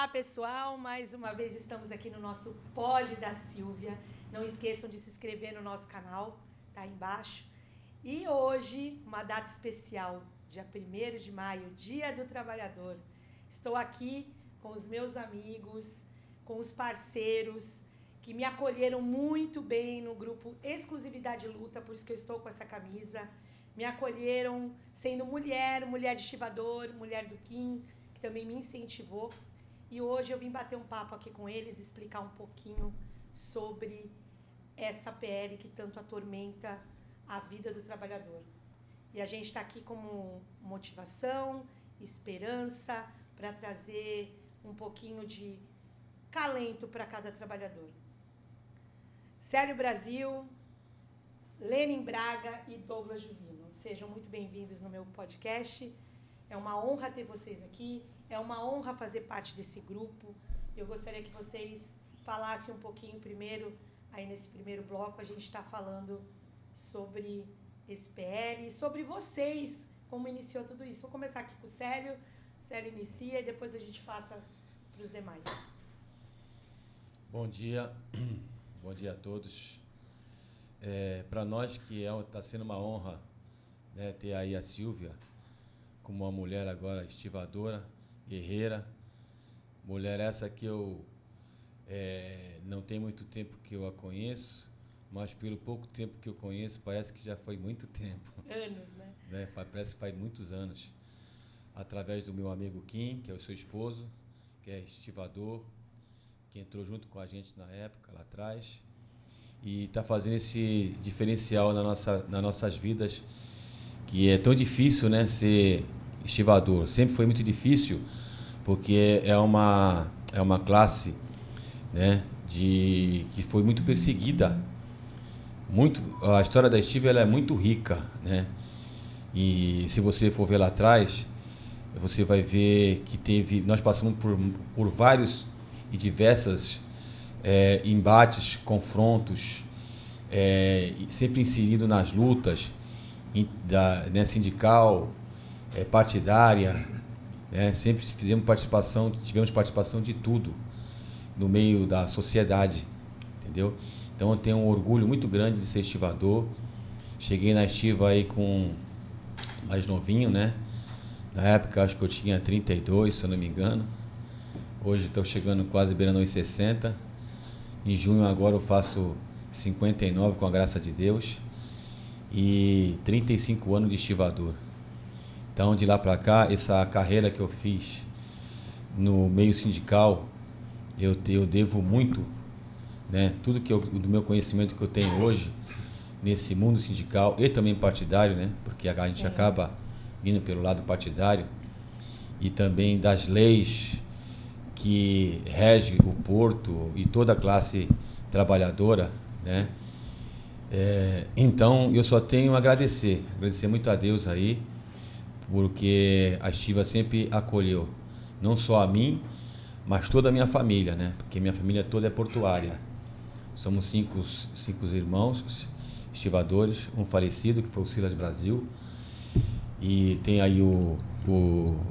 pessoal, mais uma vez estamos aqui no nosso Pod da Silvia. Não esqueçam de se inscrever no nosso canal, tá aí embaixo. E hoje, uma data especial, dia 1º de maio, Dia do Trabalhador. Estou aqui com os meus amigos, com os parceiros que me acolheram muito bem no grupo Exclusividade Luta, por isso que eu estou com essa camisa. Me acolheram sendo mulher de estivador, mulher do Kim, que também me incentivou. E hoje eu vim bater um papo aqui com eles, explicar um pouquinho sobre essa PL que tanto atormenta a vida do trabalhador. E a gente está aqui como motivação, esperança, para trazer um pouquinho de calento para cada trabalhador. Célio Brasil, Lênin Braga e Douglas Juvino, sejam muito bem-vindos no meu podcast. É uma honra ter vocês aqui, é uma honra fazer parte desse grupo. Eu gostaria que vocês falassem um pouquinho primeiro, aí nesse primeiro bloco a gente está falando sobre esse PL, sobre vocês, como iniciou tudo isso. Vou começar aqui com o Célio inicia e depois a gente passa para os demais. Bom dia a todos. Para nós que está sendo uma honra, né, ter aí a Silvia como uma mulher agora estivadora, guerreira, mulher essa que eu não tem muito tempo que eu a conheço, mas pelo pouco tempo que eu conheço, parece que já foi muito tempo. Anos, né? Parece que faz muitos anos. Através do meu amigo Kim, que é o seu esposo, que é estivador, que entrou junto com a gente na época, lá atrás, e está fazendo esse diferencial nas nossas vidas, que é tão difícil, né, ser estivador. Sempre foi muito difícil, porque é uma classe, né, que foi muito perseguida. A história da estiva ela é muito rica, né? E se você for ver lá atrás, você vai ver que nós passamos por vários e diversas embates, confrontos, sempre inserido nas lutas né, sindical, partidária, né? Sempre tivemos participação de tudo no meio da sociedade, entendeu? Então eu tenho um orgulho muito grande de ser estivador. Cheguei na estiva aí com mais novinho, né? Na época acho que eu tinha 32, se eu não me engano. Hoje estou chegando quase beirando os 60. Em junho agora eu faço 59, com a graça de Deus. E 35 anos de estivador. Então, de lá para cá, essa carreira que eu fiz no meio sindical, eu devo muito, né? Tudo do meu conhecimento que eu tenho hoje nesse mundo sindical e também partidário, né? Porque a gente acaba indo pelo lado partidário, e também das leis que regem o porto e toda a classe trabalhadora, né? Então eu só tenho a agradecer muito a Deus aí, porque a estiva sempre acolheu, não só a mim, mas toda a minha família, né? Porque minha família toda é portuária. Somos cinco irmãos estivadores, um falecido que foi o Silas Brasil, e tem aí o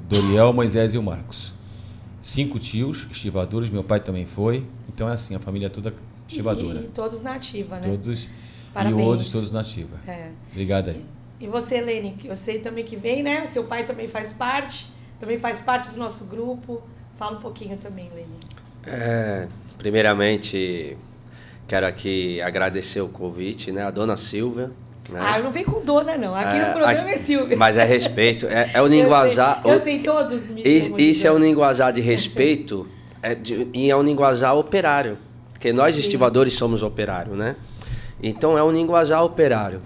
Doriel, Moisés e o Marcos. 5 tios estivadores, meu pai também foi. Então é assim, a família toda estivadora. E todos na ativa, né? Todos. Parabéns. E outros todos na ativa. Obrigado aí. E você, Lênin, que eu sei também que vem, né? Seu pai também faz parte do nosso grupo. Fala um pouquinho também, Lênin. Primeiramente, quero aqui agradecer o convite, né? A dona Silvia. Né? Eu não venho com dona, não. Aqui no programa é Silvia. Mas é respeito. É o linguajar. Eu sei todos me chamam Isso é um linguajar de respeito e é um linguajar operário. Porque nós, estivadores, somos operários, né? Então, é um linguajar operário.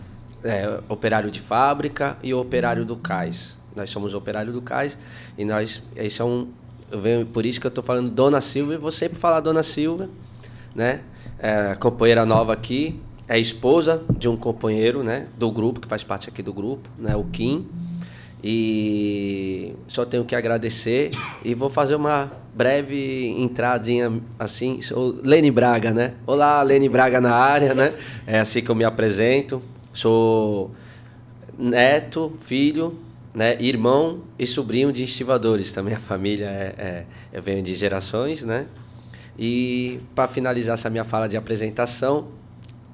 Operário de fábrica e operário do cais. Nós somos operário do cais e por isso que eu estou falando Dona Silvia, e vou sempre falar Dona Silvia, né? Companheira nova aqui. É esposa de um companheiro, né, do grupo, que faz parte aqui do grupo, né, o Kim. E só tenho que agradecer e vou fazer uma breve entradinha assim. Sou Lênin Braga, né? Olá, Lênin Braga na área, né? É assim que eu me apresento. Sou neto, filho né, irmão e sobrinho de estivadores. Também a família eu venho de gerações, né? E para finalizar essa minha fala de apresentação,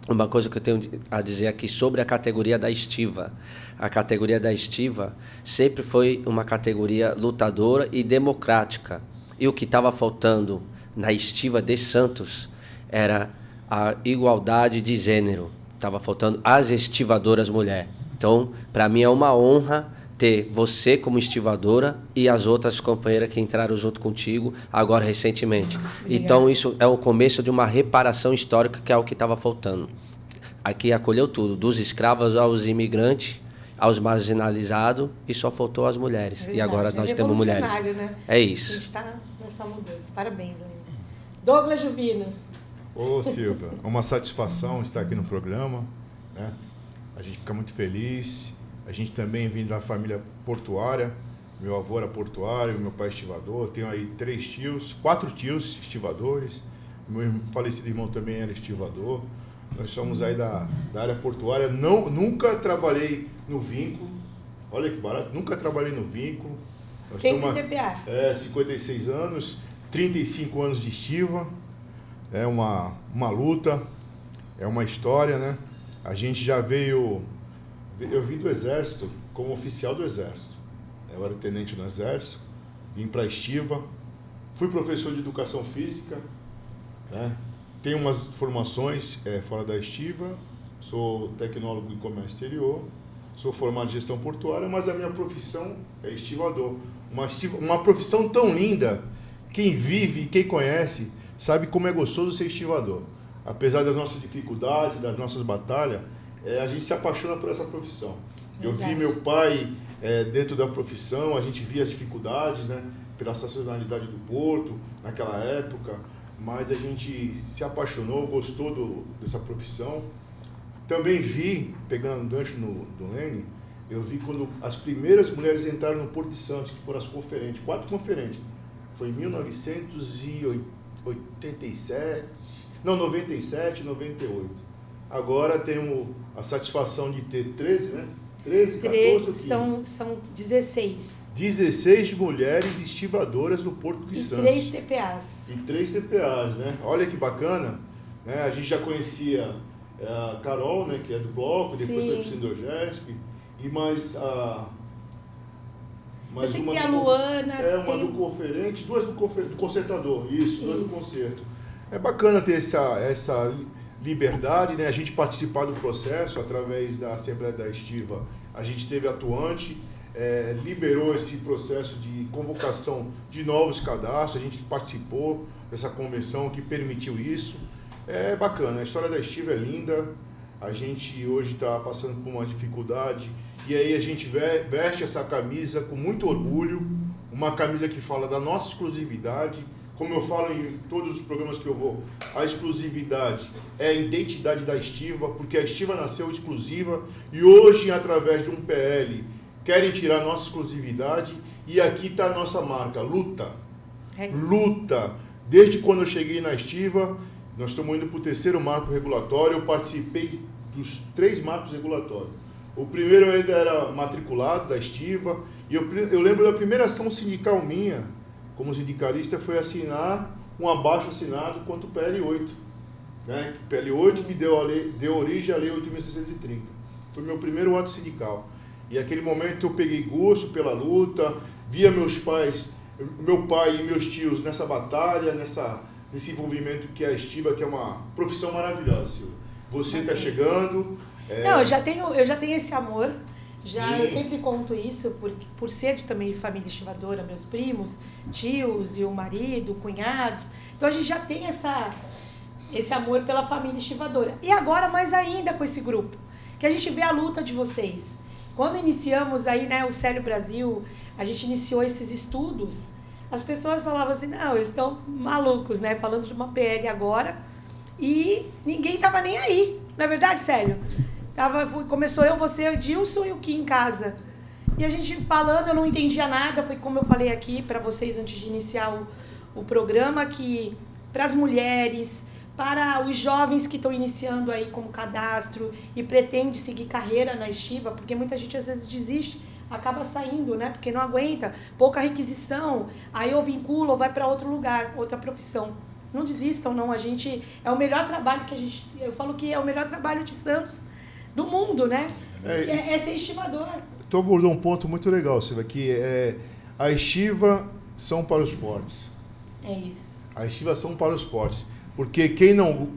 uma coisa que eu tenho a dizer aqui sobre a categoria da estiva. A categoria da estiva sempre foi uma categoria lutadora e democrática. E o que estava faltando na estiva de Santos era a igualdade de gênero. Estava faltando as estivadoras mulher. Então, para mim é uma honra ter você como estivadora e as outras companheiras que entraram junto contigo agora recentemente. Obrigada. Então, isso é o começo de uma reparação histórica, que é o que estava faltando. Aqui acolheu tudo, dos escravos aos imigrantes, aos marginalizados, e só faltou as mulheres. Verdade, e agora nós temos mulheres. Né? É A isso. gente está nessa mudança. Parabéns, ainda. Douglas Juvino. Ô Silvia, é uma satisfação estar aqui no programa, né? A gente fica muito feliz. A gente também vem da família portuária. Meu avô era portuário, meu pai é estivador. Tenho aí 4 tios estivadores. Meu falecido irmão também era estivador. Nós somos aí da área portuária. Nunca trabalhei no vínculo. Olha que barato, nunca trabalhei no vínculo. Sempre TPA. 56 anos, 35 anos de estiva. É uma luta, é uma história, né? A gente já veio... Eu vim do Exército como oficial do Exército. Eu era tenente no Exército, vim para a estiva, fui professor de educação física, né? Tenho umas formações fora da estiva, sou tecnólogo em comércio exterior, sou formado em gestão portuária, mas a minha profissão é estivador. Uma profissão tão linda, quem vive e quem conhece sabe como é gostoso ser estivador. Apesar das nossas dificuldades, das nossas batalhas, a gente se apaixona por essa profissão. Eu vi meu pai dentro da profissão, a gente via as dificuldades, né, pela sazonalidade do porto naquela época, mas a gente se apaixonou, gostou dessa profissão. Também vi, pegando um gancho do Lene, eu vi quando as primeiras mulheres entraram no Porto de Santos, que foram as conferentes, 4 conferentes. Foi em 97, 98. Agora temos a satisfação de ter 13, né? 13, 14 ou 15? São 16. 16 mulheres estivadoras no Porto de Santos. E 3 TPAs. E 3 TPAs, né? Olha que bacana. Né? A gente já conhecia a Carol, né? Que é do bloco, depois foi pro Sindogesp. E mais a... Mais uma tem a Luana. Uma do conferente, 2 do concertador. Isso, 2 do concerto. É bacana ter essa liberdade, né? A gente participar do processo através da Assembleia da Estiva. A gente esteve atuante, liberou esse processo de convocação de novos cadastros, a gente participou dessa convenção que permitiu isso. É bacana, a história da Estiva é linda, a gente hoje está passando por uma dificuldade e aí a gente veste essa camisa com muito orgulho, uma camisa que fala da nossa exclusividade. Como eu falo em todos os programas que eu vou, a exclusividade é a identidade da Estiva, porque a Estiva nasceu exclusiva e hoje, através de um PL, querem tirar a nossa exclusividade e aqui está a nossa marca, luta. Luta. Desde quando eu cheguei na Estiva, nós estamos indo para o 3º marco regulatório, eu participei dos 3 marcos regulatórios. O primeiro eu ainda era matriculado da Estiva e eu lembro da primeira ação sindical minha, como sindicalista, foi assinar um abaixo-assinado quanto o PL8. Né? PL8 que deu origem à Lei 8.630. Foi meu primeiro ato sindical. E naquele momento eu peguei gosto pela luta, via meu pai e meus tios nessa batalha, nesse envolvimento que é a Estiva, que é uma profissão maravilhosa, Silvia. Você está chegando... Não, eu já tenho esse amor. Eu sempre conto isso, por ser também de família estivadora, meus primos, tios e o marido, cunhados. Então a gente já tem esse amor pela família estivadora. E agora mais ainda com esse grupo, que a gente vê a luta de vocês. Quando iniciamos aí, né, o Célio Brasil, a gente iniciou esses estudos, as pessoas falavam assim, não, eles estão malucos, né, falando de uma PL agora, e ninguém estava nem aí. Não é verdade, Célio? Começou eu, você, o Dilson e o Kim em casa. E a gente falando, eu não entendia nada. Foi como eu falei aqui para vocês antes de iniciar o programa, que para as mulheres, para os jovens que estão iniciando aí como cadastro e pretende seguir carreira na Estiva, porque muita gente às vezes desiste acaba saindo, né? Porque não aguenta, pouca requisição, aí ou vincula ou vai para outro lugar, outra profissão. Não desistam, não. A gente é o melhor trabalho que a gente. Eu falo que é o melhor trabalho de Santos do mundo, né? É ser estivador. Tu abordou um ponto muito legal, Silvia, que a estiva são para os fortes. É isso. A estiva são para os fortes. Porque quem não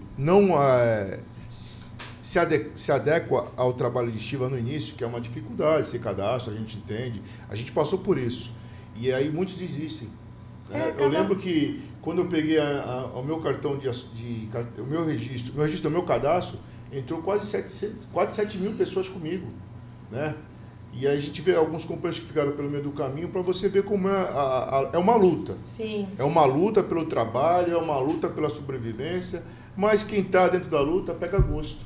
se adequa ao trabalho de estiva no início, que é uma dificuldade, ser cadastro, a gente entende, a gente passou por isso. E aí muitos desistem. Né? Eu lembro que quando eu peguei o meu cartão o meu registro, o meu cadastro, entrou quase 7 mil pessoas comigo, né? E aí a gente vê alguns companheiros que ficaram pelo meio do caminho para você ver como é uma luta. Sim. É uma luta pelo trabalho, é uma luta pela sobrevivência, mas quem está dentro da luta pega gosto.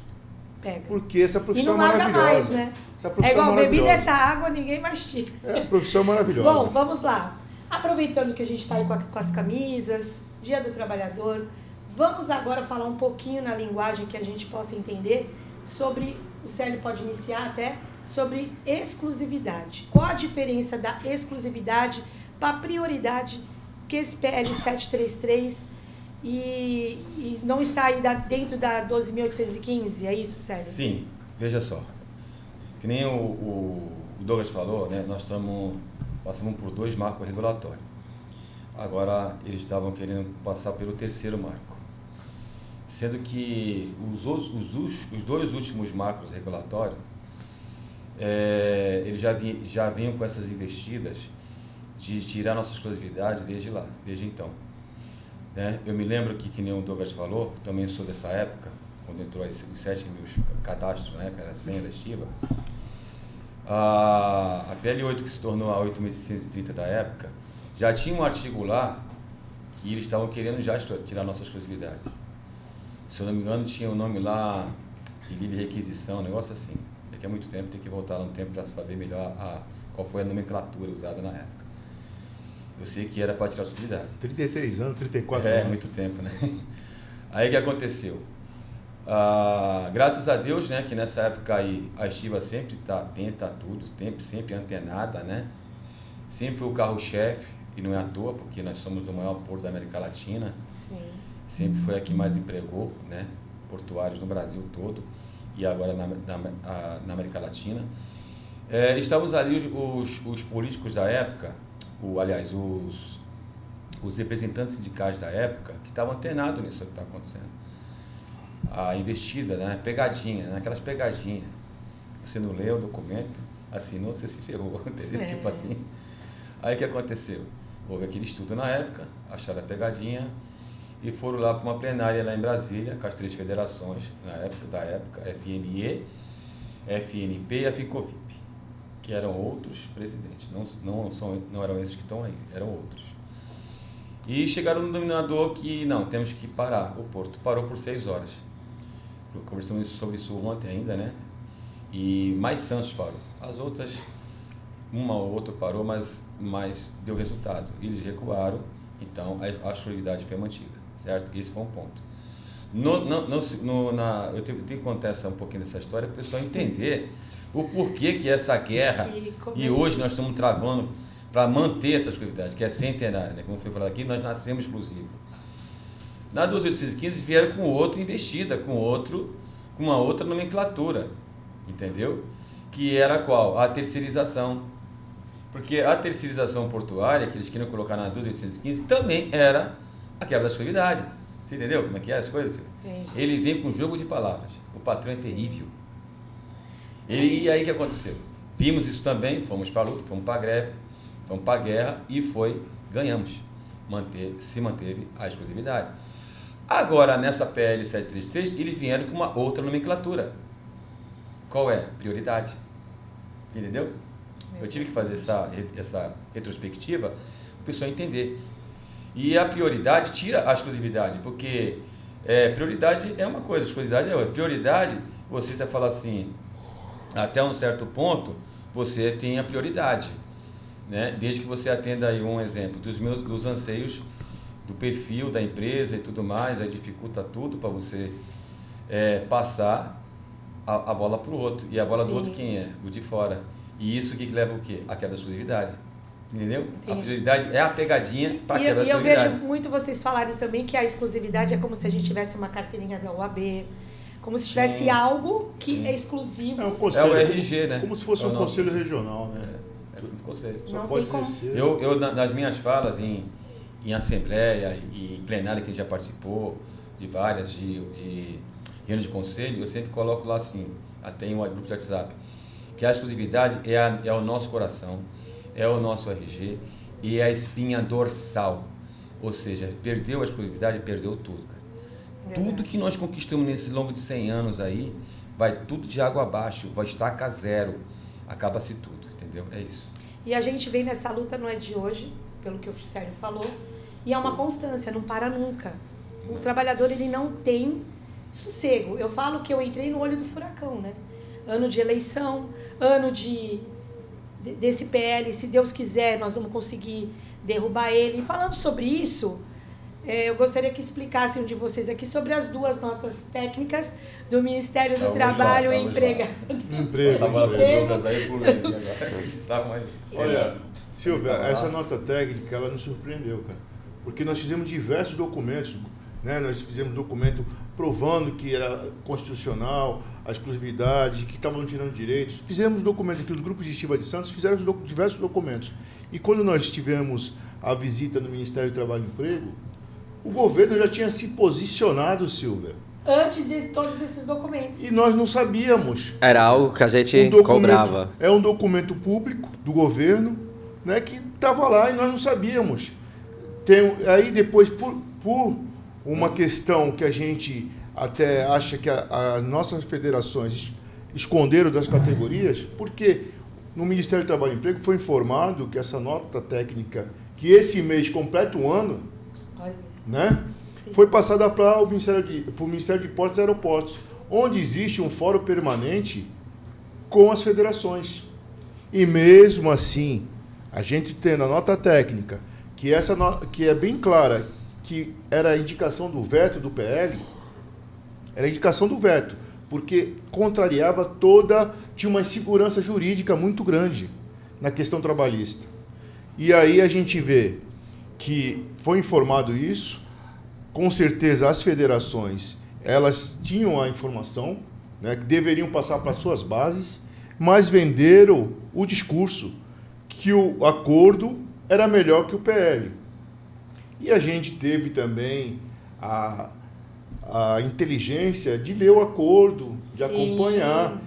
Pega. Porque essa profissão e não é maravilhosa. Mais, né? Essa profissão é igual maravilhosa. bebida essa água, ninguém mastiga. É uma profissão maravilhosa. Bom, vamos lá. Aproveitando que a gente está aí com as camisas, Dia do Trabalhador, vamos agora falar um pouquinho na linguagem que a gente possa entender sobre, o Célio pode iniciar até, sobre exclusividade. Qual a diferença da exclusividade para a prioridade que esse PL 733 e não está aí dentro da 12.815? É isso, Célio? Sim, veja só. Que nem o Douglas falou, né? Nós passamos por 2 marcos regulatórios. Agora eles estavam querendo passar pelo 3º marco. Sendo que os 2 últimos marcos regulatórios, eles já vinham com essas investidas de tirar nossa exclusividade desde então. Né? Eu me lembro que nem o Douglas falou, também sou dessa época, quando entrou os 7 mil cadastros, né, que era a senha da estiva. A PL8, que se tornou a 8.630 da época, já tinha um artigo lá que eles estavam querendo já tirar nossa exclusividade. Se eu não me engano, tinha o nome lá de livre requisição, um negócio assim. Daqui a muito tempo, tem que voltar lá no tempo para saber melhor qual foi a nomenclatura usada na época. Eu sei que era para tirar a exclusividade. 33 anos, 34 anos. muito tempo, né? Aí o que aconteceu? Graças a Deus, né, que nessa época aí a estiva sempre está atenta a tudo, sempre antenada, né? Sempre foi o carro-chefe, e não é à toa, porque nós somos do maior porto da América Latina. Sim. Sempre foi a que mais empregou, né? Portuários no Brasil todo e agora na América Latina. Estávamos ali os políticos da época, os representantes sindicais da época, que estavam antenados nisso que está acontecendo. A investida, né? Pegadinha, né? Aquelas pegadinhas. Você não lê o documento, assinou, você se ferrou, entendeu? Tipo assim. Aí o que aconteceu? Houve aquele estudo na época, acharam a pegadinha e foram lá para uma plenária lá em Brasília, com as 3 federações da época, FNE, FNP e a Fincovip, que eram outros presidentes, não eram esses que estão aí, eram outros. E chegaram no denominador que não, temos que parar. O porto parou por 6 horas. Conversamos sobre isso ontem ainda, né? E mais Santos parou. As outras, uma ou outra parou, mas deu resultado. Eles recuaram, então a exclusividade foi mantida, certo? Esse foi um ponto. Eu tenho que contar um pouquinho dessa história para o pessoal entender o porquê que essa guerra, e hoje nós estamos travando para manter essa exclusividade, que é centenária, né? Como foi falado aqui, nós nascemos exclusivos. Na 12.815 vieram com outra investida, com uma outra nomenclatura, entendeu? Que era qual? A terceirização. Porque a terceirização portuária, que eles queriam colocar na 12.815, também era a quebra da exclusividade. Você entendeu como é que é as coisas? Ele vem com jogo de palavras. O patrão é terrível. E aí o que aconteceu? Vimos isso também, fomos para a luta, fomos para a greve, fomos para a guerra e ganhamos. Se manteve a exclusividade. Agora, nessa PL 733, eles vieram com uma outra nomenclatura. Qual é? Prioridade. Entendeu? Eu tive que fazer essa retrospectiva para o pessoal entender. E a prioridade tira a exclusividade, porque prioridade é uma coisa, exclusividade é outra. Prioridade, você está falando assim, até um certo ponto, você tem a prioridade, né? Desde que você atenda aí um exemplo dos anseios do perfil da empresa e tudo mais, aí dificulta tudo para você passar a bola para o outro. E a bola do outro quem é? O de fora. E isso que leva o quê? A quebra da exclusividade. Entendeu? Entendi. A exclusividade é a pegadinha para quebrar a E eu exclusividade. vejo muito vocês falarem também que a exclusividade é como se a gente tivesse uma carteirinha da OAB, como se tivesse Sim. algo que Sim. é exclusivo. É um conselho, É o RG, né? como se fosse É o um nosso. conselho regional, né? É um conselho. Só Não pode tem como. exercer. Eu nas minhas falas em assembleia e em plenária que a gente já participou de várias, de reunião de conselho, eu sempre coloco lá assim, até em um grupo de WhatsApp, que a exclusividade é o nosso coração, é o nosso RG e é a espinha dorsal. Ou seja, perdeu a exclusividade, perdeu tudo, cara. Verdade. Tudo que nós conquistamos nesse longo de 100 anos aí, vai tudo de água abaixo, vai estaca zero, acaba-se tudo, entendeu? É isso. E a gente vem nessa luta, não é de hoje, pelo que o Sérgio falou, e é uma constância, não para nunca. O trabalhador, ele não tem sossego. Eu falo que eu entrei no olho do furacão, né? Ano de eleição, ano desse PL, se Deus quiser, nós vamos conseguir derrubar ele. E falando sobre isso, eu gostaria que explicassem um de vocês aqui sobre as duas notas técnicas do Ministério do Saúde Trabalho lá, e saúde Emprego. Olha, Silvia, essa nota técnica, ela nos surpreendeu, cara. Porque nós fizemos diversos documentos, né? Nós fizemos documento provando que era constitucional, a exclusividade, que estavam tirando direitos. Fizemos documentos aqui, os grupos de estiva de Santos fizeram diversos documentos. E quando nós tivemos a visita no Ministério do Trabalho e Emprego, o governo já tinha se posicionado, Silvia. Antes de todos esses documentos. E nós não sabíamos. Era algo que a gente cobrava. É um documento público do governo, né, que estava lá e nós não sabíamos. Aí depois, por uma questão que a gente até acha que as nossas federações esconderam das categorias, porque no Ministério do Trabalho e Emprego foi informado que essa nota técnica, que esse mês completa um ano, Olha. né, foi passada para o Ministério de Portos e Aeroportos, onde existe um fórum permanente com as federações. E mesmo assim, a gente tendo a nota técnica, que é bem clara, que era a indicação do veto do PL, era a indicação do veto, porque contrariava tinha uma insegurança jurídica muito grande na questão trabalhista. E aí a gente vê que foi informado isso, com certeza as federações, elas tinham a informação, né, que deveriam passar para suas bases, mas venderam o discurso que o acordo era melhor que o PL. E a gente teve também a inteligência de ler o acordo, de acompanhar,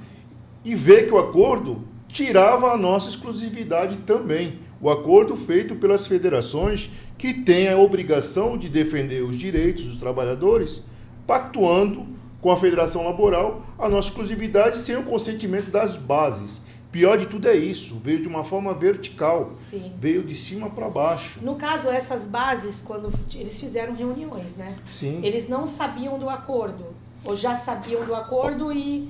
e ver que o acordo tirava a nossa exclusividade também. O acordo feito pelas federações, que têm a obrigação de defender os direitos dos trabalhadores, pactuando com a Federação Laboral a nossa exclusividade sem o consentimento das bases. Pior de tudo é isso, veio de uma forma vertical, Sim. Veio de cima para baixo. No caso, essas bases, quando eles fizeram reuniões, né? Sim. Eles não sabiam do acordo, ou já sabiam do acordo e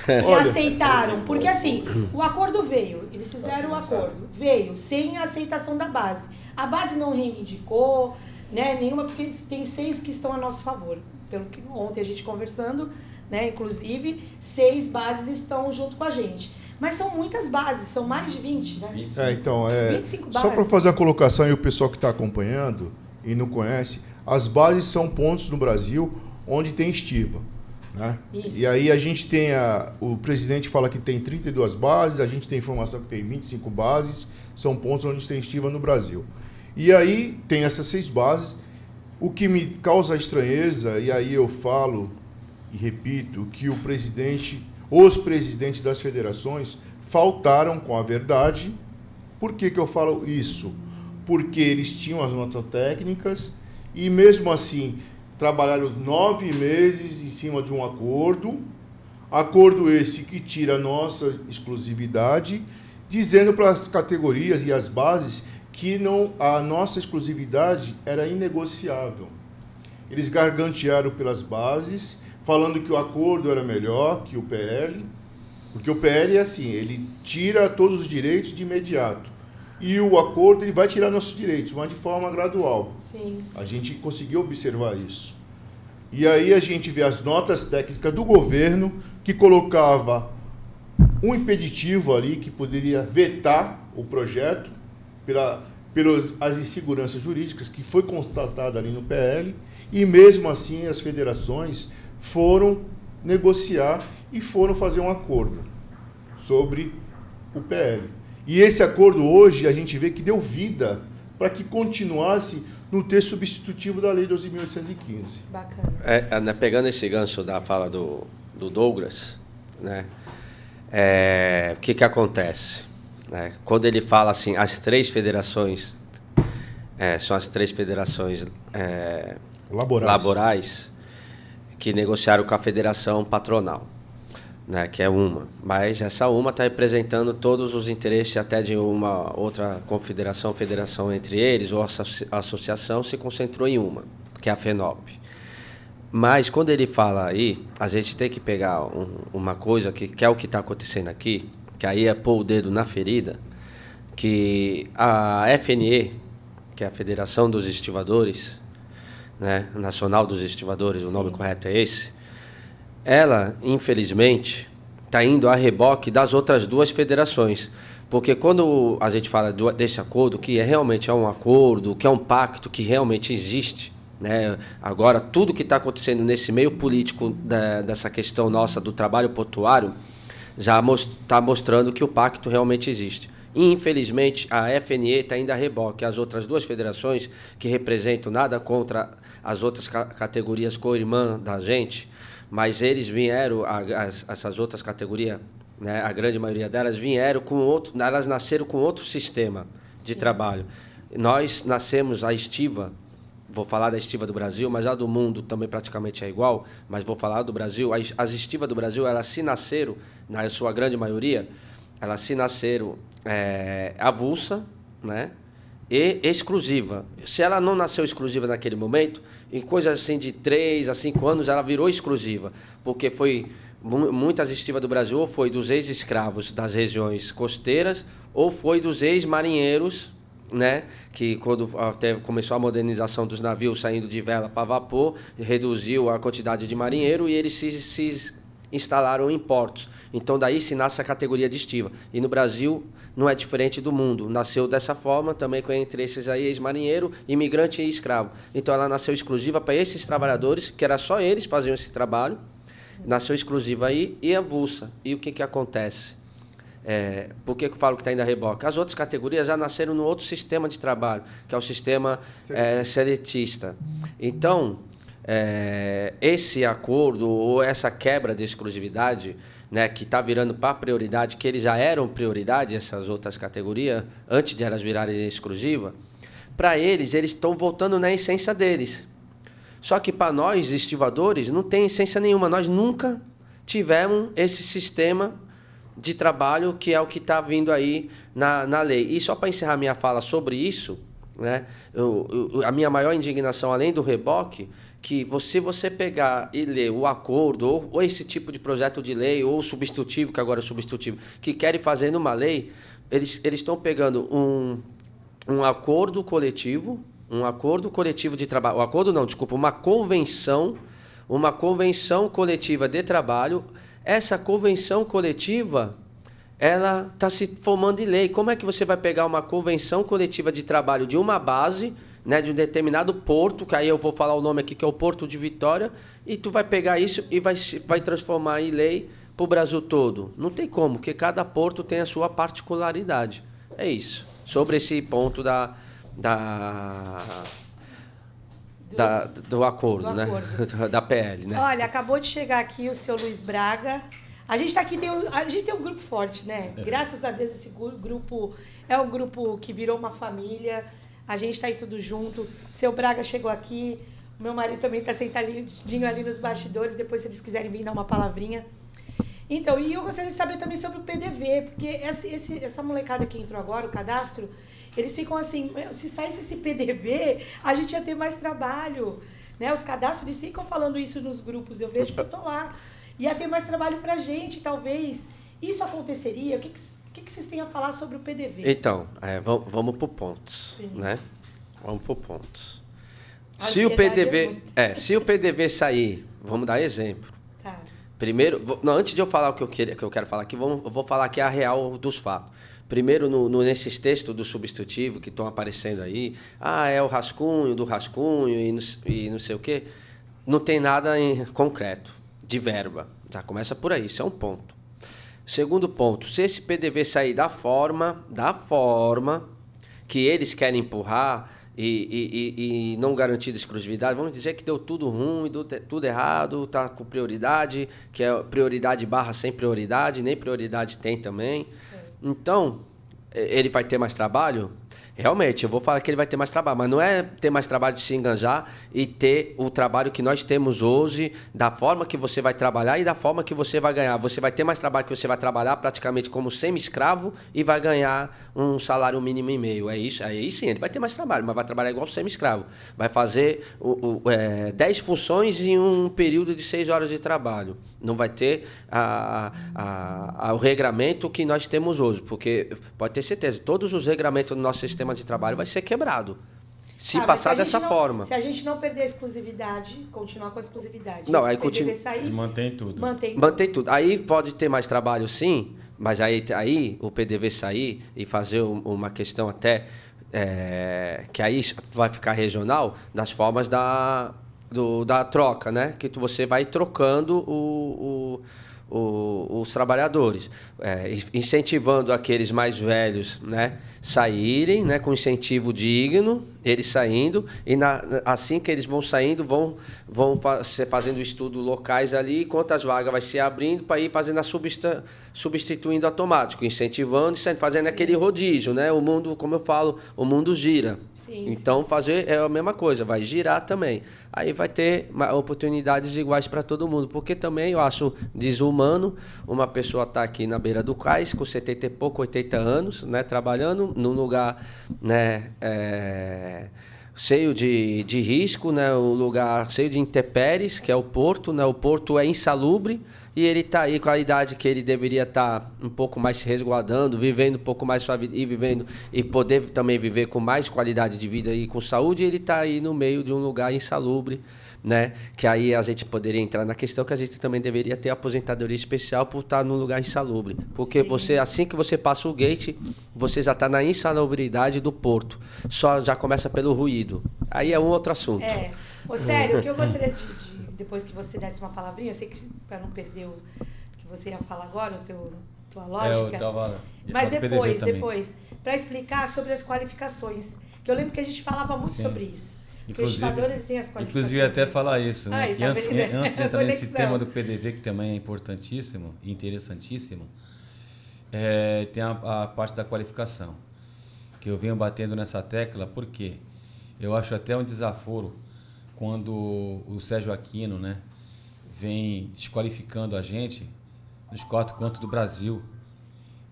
Olha, aceitaram. Porque assim, o acordo veio, eles fizeram o acordo, veio sem a aceitação da base. A base não reivindicou, né, nenhuma, porque tem 6 que estão a nosso favor. Pelo que ontem a gente conversando, né, inclusive, 6 bases estão junto com a gente. Mas são muitas bases, são mais de 20, né? 25 bases. Só para fazer a colocação e o pessoal que está acompanhando e não conhece, as bases são pontos no Brasil onde tem estiva. Né? E aí a gente tem, o presidente fala que tem 32 bases, a gente tem informação que tem 25 bases, são pontos onde tem estiva no Brasil. E aí tem essas 6 bases, o que me causa estranheza, e aí eu falo e repito, que os presidentes das federações faltaram com a verdade. Por que eu falo isso? Porque eles tinham as notas técnicas e mesmo assim trabalharam 9 meses em cima de um acordo esse que tira a nossa exclusividade, dizendo para as categorias e as bases que a nossa exclusividade era inegociável. Eles gargantearam pelas bases, falando que o acordo era melhor que o PL, porque o PL é assim, ele tira todos os direitos de imediato. E o acordo ele vai tirar nossos direitos, mas de forma gradual. Sim. A gente conseguiu observar isso. E aí a gente vê as notas técnicas do governo, que colocava um impeditivo ali que poderia vetar o projeto pelas as inseguranças jurídicas que foi constatada ali no PL, e mesmo assim as federações foram negociar e foram fazer um acordo sobre o PL. E esse acordo hoje a gente vê que deu vida para que continuasse no texto substitutivo da Lei 12.815. Bacana. Pegando esse gancho da fala do Douglas, né? O que acontece? Quando ele fala assim, as três federações, são as três federações laborais que negociaram com a federação patronal, né, que é uma. Mas essa uma está representando todos os interesses até de uma outra confederação, federação entre eles, ou associação, se concentrou em uma, que é a FENOP. Mas quando ele fala aí, a gente tem que pegar uma coisa que é o que está acontecendo aqui, que aí é pôr o dedo na ferida, que a FNE, que é a Federação dos Estivadores, né, Nacional dos Estivadores, o nome correto é esse, ela, infelizmente, está indo a reboque das outras duas federações. Porque quando a gente fala desse acordo, que realmente é um acordo, que é um pacto que realmente existe, né? Agora, tudo que está acontecendo nesse meio político dessa questão nossa do trabalho portuário já está mostrando que o pacto realmente existe. E, infelizmente, a FNE está indo a reboque. As outras duas federações, que representam nada contra as outras categorias co-irmã da gente, mas eles vieram, essas outras categorias, né, a grande maioria delas, vieram com outro, elas nasceram com outro sistema de trabalho. Nós nascemos, a estiva, vou falar da estiva do Brasil, mas a do mundo também praticamente é igual, mas vou falar do Brasil. As estivas do Brasil, elas se nasceram, na sua grande maioria, elas se nasceram avulsa, né, e exclusiva. Se ela não nasceu exclusiva naquele momento, em coisas assim de 3 a 5 anos, ela virou exclusiva, porque foi muitas estivas do Brasil, ou foi dos ex-escravos das regiões costeiras, ou foi dos ex-marinheiros, né, que quando até começou a modernização dos navios saindo de vela para vapor, reduziu a quantidade de marinheiro e eles se instalaram em portos. Então, daí se nasce a categoria de estiva. E no Brasil não é diferente do mundo. Nasceu dessa forma, também com entre esses aí, ex-marinheiro, imigrante e escravo. Então, ela nasceu exclusiva para esses trabalhadores, que era só eles faziam esse trabalho. Nasceu exclusiva aí e avulsa. E o que acontece? Por que eu falo que está indo a reboque? As outras categorias já nasceram no outro sistema de trabalho, que é o sistema seletista. Então, esse acordo ou essa quebra de exclusividade, né, que está virando para prioridade, que eles já eram prioridade, essas outras categorias, antes de elas virarem exclusiva, para eles estão voltando na essência deles. Só que para nós, estivadores, não tem essência nenhuma. Nós nunca tivemos esse sistema de trabalho que é o que está vindo aí na lei. E só para encerrar minha fala sobre isso, né, a minha maior indignação, além do reboque, que você pegar e ler o acordo, ou esse tipo de projeto de lei, ou o substitutivo, que agora é substitutivo, que querem fazer numa lei, eles estão pegando um acordo coletivo de trabalho, uma convenção coletiva de trabalho. Essa convenção coletiva, ela está se formando em lei. Como é que você vai pegar uma convenção coletiva de trabalho de uma base, né, de um determinado porto, que aí eu vou falar o nome aqui, que é o Porto de Vitória, e tu vai pegar isso e vai transformar em lei para o Brasil todo? Não tem como, porque cada porto tem a sua particularidade. É isso. Sobre esse ponto do acordo, né? Da PL, né? Olha, acabou de chegar aqui o seu Luiz Braga. A gente está aqui, a gente tem um grupo forte, né? Graças a Deus, esse grupo é um grupo que virou uma família. A gente está aí tudo junto. Seu Braga chegou aqui. O meu marido também está sentadinho ali nos bastidores. Depois, se eles quiserem vir dar uma palavrinha. Então, e eu gostaria de saber também sobre o PDV, porque essa molecada que entrou agora, o cadastro, eles ficam assim, se saísse esse PDV, a gente ia ter mais trabalho, né? Os cadastros, eles ficam falando isso nos grupos, eu vejo que eu tô lá. Ia ter mais trabalho pra gente, talvez. Isso aconteceria? O que vocês têm a falar sobre o PDV? Então, vamos por pontos, né? Vamos por pontos. Se o PDV sair, vamos dar exemplo. Tá. Primeiro, não, antes de eu falar o que eu quero falar aqui, eu vou falar aqui a real dos fatos. Primeiro, nesses textos do substitutivo que estão aparecendo aí, é o rascunho do rascunho e não sei o quê, não tem nada em concreto, de verba. Já começa por aí, isso é um ponto. Segundo ponto, se esse PDV sair da forma que eles querem empurrar e não garantir exclusividade, vamos dizer que deu tudo ruim, tudo errado, está com prioridade, que é prioridade barra sem prioridade, nem prioridade tem também. Então, ele vai ter mais trabalho? Realmente, eu vou falar que ele vai ter mais trabalho, mas não é ter mais trabalho de se enganjar e ter o trabalho que nós temos hoje, da forma que você vai trabalhar e da forma que você vai ganhar. Você vai ter mais trabalho que você vai trabalhar praticamente como semi-escravo e vai ganhar um salário mínimo e meio. É isso? Aí sim, ele vai ter mais trabalho, mas vai trabalhar igual semi-escravo. Vai fazer 10 funções em um período de 6 horas de trabalho. Não vai ter o regramento que nós temos hoje, porque pode ter certeza, todos os regramentos do nosso sistema de trabalho vai ser quebrado. Se passar dessa forma. Se a gente não perder a exclusividade, continuar com a exclusividade. Não, aí continua. Mantém tudo. Mantém tudo. Aí pode ter mais trabalho, sim, mas aí o PDV sair e fazer uma questão até que aí vai ficar regional das formas da troca, né? Que você vai trocando os trabalhadores, incentivando aqueles mais velhos, né, saírem, né, com incentivo digno, eles saindo, e assim que eles vão saindo, vão fazendo estudos locais ali, quantas vagas vai se abrindo para ir fazendo substituindo automático, incentivando, fazendo aquele rodízio, né? O mundo, como eu falo, o mundo gira. Sim, então, fazer é a mesma coisa, vai girar também. Aí vai ter oportunidades iguais para todo mundo, porque também eu acho desumano uma pessoa estar aqui na beira do cais com 70 e pouco, 80 anos, né, trabalhando num lugar, né, cheio de risco, né, um lugar cheio de intempéries, que é o porto, né, o porto é insalubre, e ele está aí com a idade que ele deveria estar um pouco mais se resguardando, vivendo um pouco mais sua vida e poder também viver com mais qualidade de vida e com saúde, e ele está aí no meio de um lugar insalubre, né? Que aí a gente poderia entrar na questão que a gente também deveria ter aposentadoria especial por estar num lugar insalubre. Porque você, assim que você passa o gate, você já está na insalubridade do porto. Já começa pelo ruído. Aí é um outro assunto. Sério, o que eu gostaria depois que você desse uma palavrinha, eu sei que para não perder o que você ia falar agora, tua lógica. Mas depois, para explicar sobre as qualificações, que eu lembro que a gente falava muito sobre isso. Porque o estudador, ele tem as qualificações. Inclusive até falar isso, né? Que antes de entrar nesse tema do PDV, que também é importantíssimo e interessantíssimo, tem a parte da qualificação, que eu venho batendo nessa tecla, porque eu acho até um desaforo quando o Sérgio Aquino, né, vem desqualificando a gente nos 4 cantos do Brasil.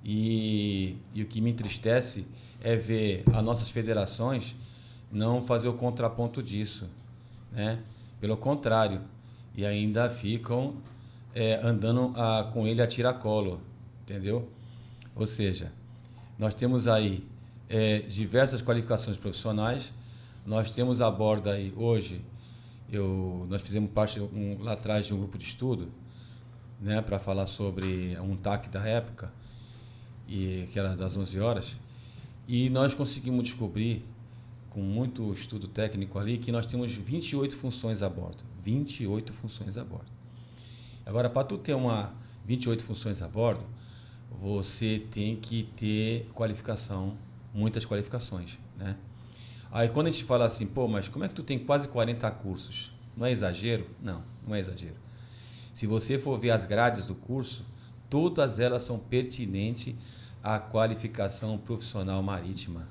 E o que me entristece é ver as nossas federações não fazer o contraponto disso, né? Pelo contrário, e ainda ficam andando com ele a tiracolo, entendeu? Ou seja, nós temos aí diversas qualificações profissionais, nós temos a borda aí hoje, nós fizemos parte lá atrás de um grupo de estudo, né, para falar sobre um TAC da época, que era das 11 horas, e nós conseguimos descobrir, com muito estudo técnico ali, que nós temos 28 funções a bordo. 28 funções a bordo. Agora, para tu ter 28 funções a bordo, você tem que ter qualificação, muitas qualificações, né? Aí quando a gente fala assim, mas como é que tu tem quase 40 cursos? Não é exagero? Não, não é exagero. Se você for ver as grades do curso, todas elas são pertinentes à qualificação profissional marítima.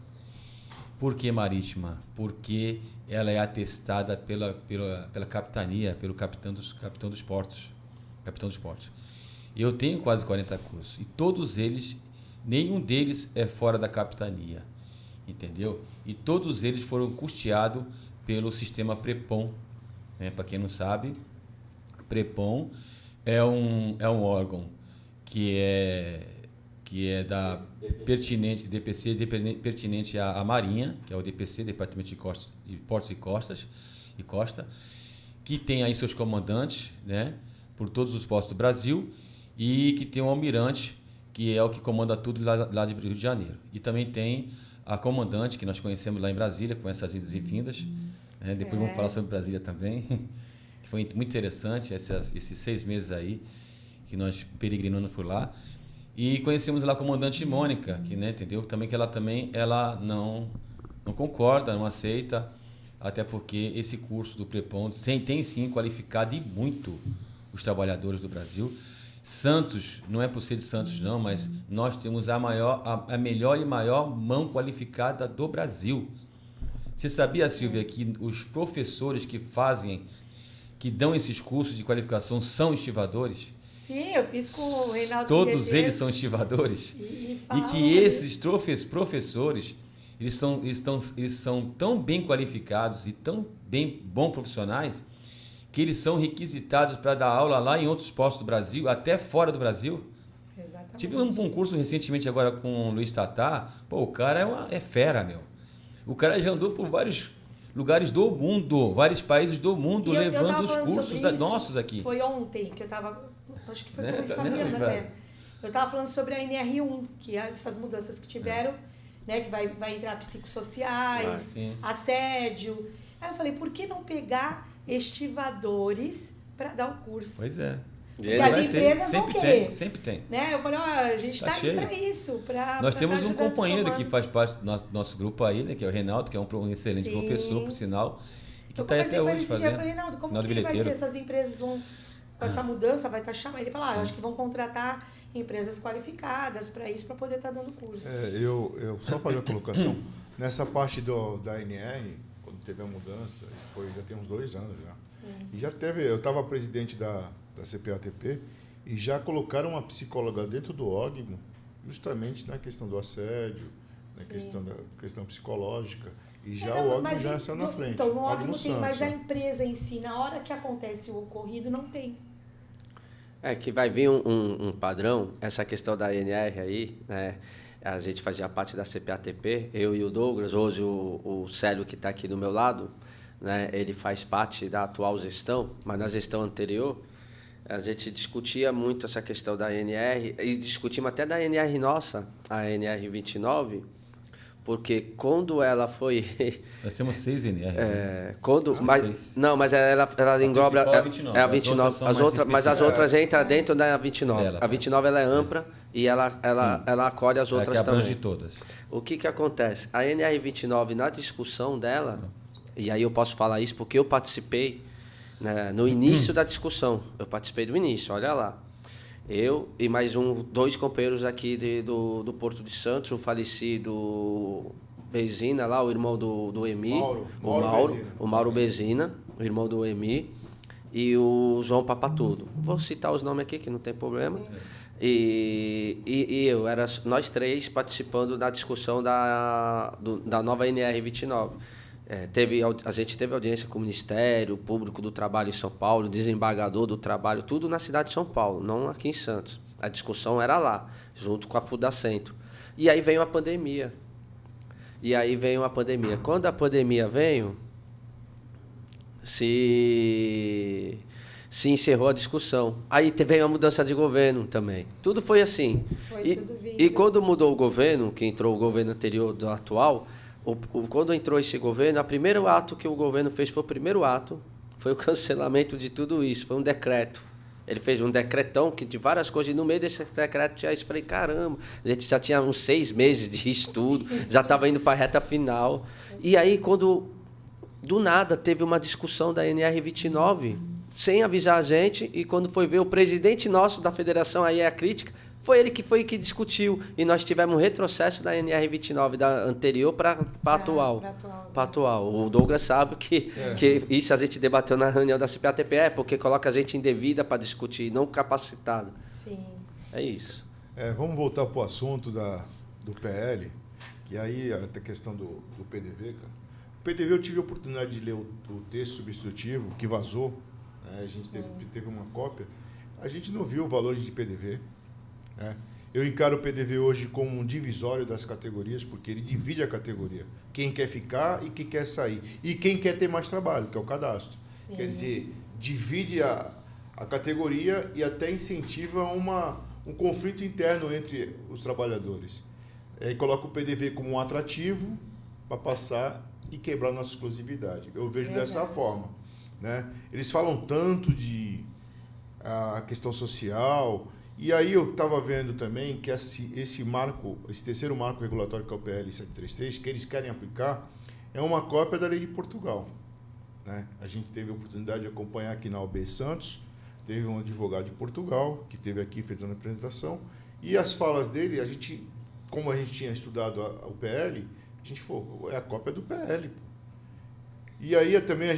Por que marítima? Porque ela é atestada pela capitania, pelo capitão dos portos. Eu tenho quase 40 cursos e todos eles, nenhum deles é fora da capitania, entendeu? E todos eles foram custeados pelo sistema Prepom, né? Para quem não sabe, Prepom é um órgão que é da DPC pertinente à Marinha, que é o DPC, Departamento de Portos e Costa, que tem aí seus comandantes, né? por todos os postos do Brasil e que tem um almirante, que é o que comanda tudo lá de Rio de Janeiro. E também tem a comandante, que nós conhecemos lá em Brasília, com essas idas e vindas. Depois vamos falar sobre Brasília também, que foi muito interessante esses 6 meses aí, que nós peregrinamos por lá. E conhecemos lá a comandante Mônica, que, entendeu? Também que ela não concorda, não aceita, até porque esse curso do Prepon tem sim qualificado e muito os trabalhadores do Brasil. Santos, não é por ser de Santos não, mas nós temos a melhor e maior mão qualificada do Brasil. Você sabia, Silvia, que os professores que dão esses cursos de qualificação são estivadores? Sim, eu fiz com o Reinaldo. Todos eles são estivadores. E que esses professores, eles são tão bem qualificados e tão bons profissionais que eles são requisitados para dar aula lá em outros postos do Brasil, até fora do Brasil. Exatamente. Tive um curso recentemente agora com o Luiz Tatá. Pô, o cara é fera, meu. O cara já andou por vários lugares do mundo, vários países do mundo, levando os cursos nossos aqui. Foi ontem que eu estava... Acho que foi com isso mesmo, né? Eu estava falando sobre a NR1, que essas mudanças que tiveram, né? Que vai entrar psicossociais, assédio. Aí eu falei, por que não pegar estivadores para dar o curso? Pois é. Porque as empresas vão querer. Sempre tem. Né? Eu falei, a gente está aqui para isso. Nós temos um companheiro que faz parte do nosso grupo aí, né? Que é o Reinaldo, que é um excelente professor, por sinal. E que está até hoje fazendo. Eu falei, Reinaldo, como que vai ser essas empresas vão... Com essa mudança, vai estar chamando. Ele falou, acho que vão contratar empresas qualificadas para isso, para poder estar dando curso. Eu só fazer a colocação. Nessa parte da NR, quando teve a mudança, já tem uns 2 anos já. Sim. E já teve, eu estava presidente da CPATP e já colocaram uma psicóloga dentro do OGMO, justamente na questão do assédio, na questão psicológica. E já o OGMO já saiu na frente. Então, no OGMO tem, mas a empresa em si, na hora que acontece o ocorrido, não tem. Que vai vir um padrão, essa questão da NR aí, né? A gente fazia parte da CPATP, eu e o Douglas, hoje o Célio que está aqui do meu lado, né? Ele faz parte da atual gestão, mas na gestão anterior, a gente discutia muito essa questão da NR, e discutimos até da NR nossa, a NR 29, porque quando ela foi... Nós temos 6 NR. Mas ela engloba a 29. A 29 mas as outras entram dentro da 29. A 29 ela é ampla e ela acolhe as outras também. Abrange todas. O que acontece? A NR 29, na discussão dela, e aí eu posso falar isso porque eu participei, né, no início da discussão. Eu participei do início, olha lá. Eu e mais 2 companheiros aqui do Porto de Santos, o falecido Bezina, lá, o irmão do Emi, o Mauro Bezina, o irmão do Emi, e o João Papatudo. Vou citar os nomes aqui, que não tem problema. E nós 3 participando da discussão da nova NR 29. A gente teve audiência com o Ministério Público do Trabalho em São Paulo, desembargador do Trabalho, tudo na cidade de São Paulo, não aqui em Santos. A discussão era lá, junto com a Fudacentro. E aí veio a pandemia. Quando a pandemia veio, se encerrou a discussão. Aí veio a mudança de governo também. Tudo foi assim. E quando mudou o governo, que entrou o governo anterior do atual... Quando entrou esse governo, o primeiro ato que o governo fez foi o cancelamento de tudo isso, foi um decreto. Ele fez um decretão de várias coisas, e no meio desse decreto eu falei, caramba, a gente já tinha uns 6 meses de estudo, já estava indo para a reta final. E aí, quando do nada teve uma discussão da NR 29, sem avisar a gente, e quando foi ver o presidente nosso da federação, aí é a crítica, foi ele que discutiu, e nós tivemos um retrocesso da NR 29 da anterior para atual. O Douglas sabe que isso a gente debateu na reunião da CPATP, porque coloca a gente indevida para discutir, não capacitado. Sim. É isso. Vamos voltar para o assunto do PL, que aí a questão do PDV, cara. O PDV eu tive a oportunidade de ler o texto substitutivo que vazou, né? A gente teve uma cópia. A gente não viu o valor de PDV. Eu encaro o PDV hoje como um divisório das categorias, porque ele divide a categoria. Quem quer ficar e quem quer sair. E quem quer ter mais trabalho, que é o cadastro. Sim. Quer dizer, divide a a categoria e até incentiva um conflito interno entre os trabalhadores. E coloca o PDV como um atrativo para passar e quebrar nossa exclusividade. Eu vejo dessa forma, né? Eles falam tanto de a questão social, e aí eu estava vendo também que esse terceiro marco regulatório, que é o PL 733, que eles querem aplicar, é uma cópia da lei de Portugal, né? A gente teve a oportunidade de acompanhar aqui na OAB Santos, teve um advogado de Portugal que esteve aqui fazendo a apresentação, e as falas dele, como a gente tinha estudado o PL, a gente falou, é a cópia do PL. Pô. E aí também a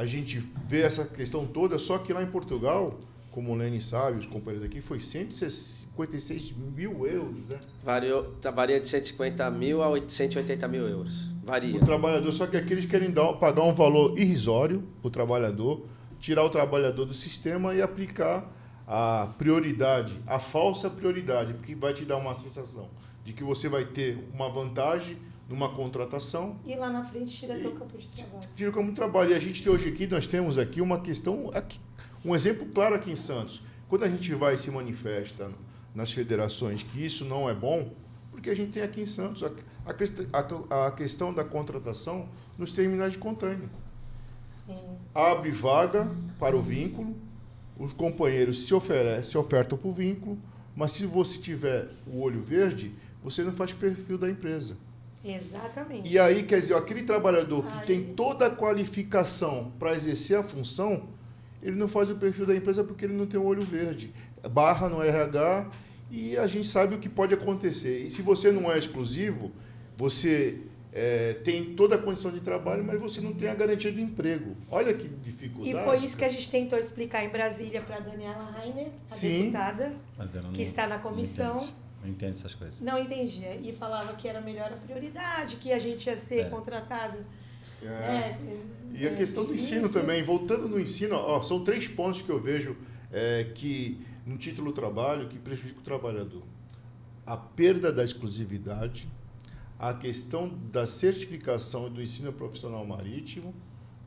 gente vê essa questão toda, só que lá em Portugal, como o Lene sabe, os companheiros aqui, foi 156 mil euros, né? Varia de 150 mil a 180 mil euros. Varia. O trabalhador, só que aqui eles querem pagar um valor irrisório para o trabalhador, tirar o trabalhador do sistema e aplicar a prioridade, a falsa prioridade, porque vai te dar uma sensação de que você vai ter uma vantagem numa contratação. E lá na frente tira teu campo de trabalho. Tira o campo de trabalho. E a gente tem hoje aqui, nós temos aqui uma questão, um exemplo claro aqui em Santos. Quando a gente vai e se manifesta nas federações que isso não é bom, porque a gente tem aqui em Santos a questão da contratação nos terminais de container. Sim. Abre vaga para o vínculo, os companheiros se ofertam para o vínculo, mas se você tiver o olho verde, você não faz perfil da empresa. Exatamente. E aí, quer dizer, aquele trabalhador que tem toda a qualificação para exercer a função, ele não faz o perfil da empresa porque ele não tem o olho verde. Barra no RH e a gente sabe o que pode acontecer. E se você não é exclusivo, você tem toda a condição de trabalho, mas você não tem a garantia de emprego. Olha que dificuldade. E foi isso que a gente tentou explicar em Brasília para a Daniela Rainer, a deputada, que está na comissão. Não entende essas coisas. Não entendia. E falava que era melhor a prioridade, que a gente ia ser contratado. E a questão do ensino também. Voltando no ensino, são 3 pontos que eu vejo que no título do trabalho que prejudica o trabalhador. A perda da exclusividade, a questão da certificação do ensino profissional marítimo,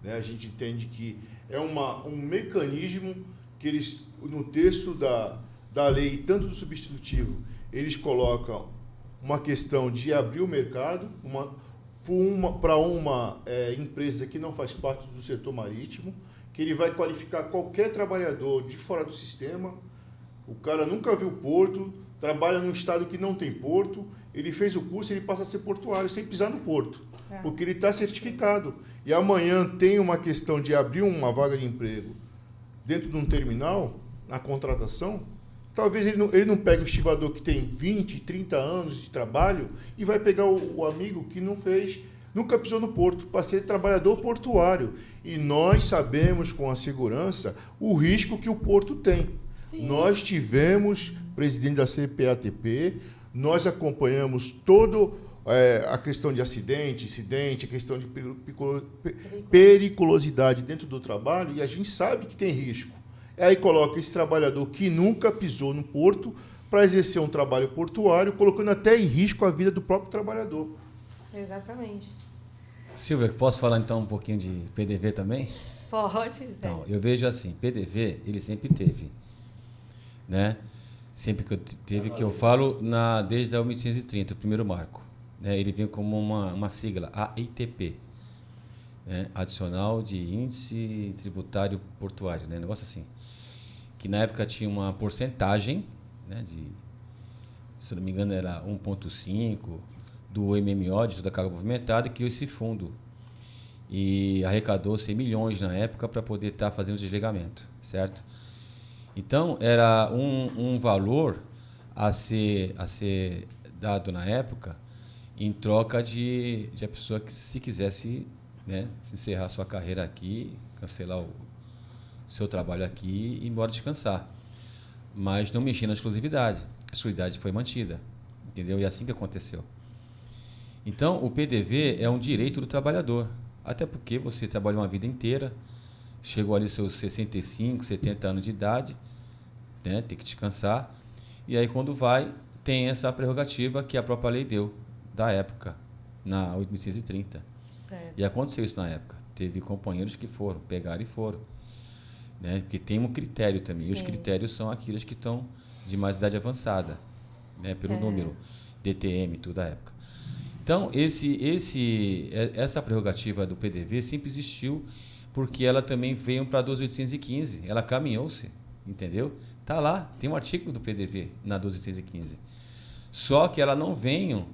né? A gente entende que é um mecanismo que eles, no texto da lei, tanto do substitutivo, eles colocam uma questão de abrir o mercado para uma empresa que não faz parte do setor marítimo, que ele vai qualificar qualquer trabalhador de fora do sistema. O cara nunca viu porto, trabalha num estado que não tem porto, ele fez o curso, ele passa a ser portuário sem pisar no porto, porque ele está certificado. E amanhã tem uma questão de abrir uma vaga de emprego dentro de um terminal, na contratação, talvez ele não pegue o estivador que tem 20, 30 anos de trabalho e vai pegar o amigo que nunca pisou no porto, para ser trabalhador portuário. E nós sabemos com a segurança o risco que o porto tem. Sim. Nós tivemos presidente da CPATP, nós acompanhamos toda a questão de incidente, a questão de periculosidade dentro do trabalho, e a gente sabe que tem risco. Aí coloca esse trabalhador que nunca pisou no porto para exercer um trabalho portuário, colocando até em risco a vida do próprio trabalhador. Exatamente. Silvia, posso falar então um pouquinho de PDV também? Pode, Zé. Então, eu vejo assim, PDV, ele sempre teve, né? Sempre que teve, que eu falo desde a 1830, o primeiro marco. Né? Ele vem como uma sigla, AITP, né? Adicional de Índice Tributário Portuário, né? Negócio assim. Que na época tinha uma porcentagem, né? Se não me engano era 1,5% do MMO, de toda a carga movimentada, que criou esse fundo. E arrecadou 100 milhões na época para poder estar fazendo o desligamento, certo? Então, era um valor a ser dado na época em troca de a pessoa que, se quisesse, né, encerrar sua carreira aqui, cancelar o seu trabalho aqui e ir embora descansar. Mas não mexia na exclusividade. A exclusividade foi mantida, entendeu? E é assim que aconteceu. Então, o PDV é um direito do trabalhador, até porque você trabalhou uma vida inteira, chegou ali seus 65, 70 anos de idade, né, tem que descansar, e aí quando tem essa prerrogativa que a própria lei deu, da época, na 8.630. Certo. E aconteceu isso na época. Teve companheiros que pegaram e foram. né? Porque tem um critério também. E os Sim. critérios são aqueles que estão de mais idade avançada, né? Pelo número, DTM, tudo da época. Então, essa prerrogativa do PDV sempre existiu porque ela também veio para a 12.815. Ela caminhou-se, entendeu? Tá lá, tem um artigo do PDV na 12.815. Só que ela não veio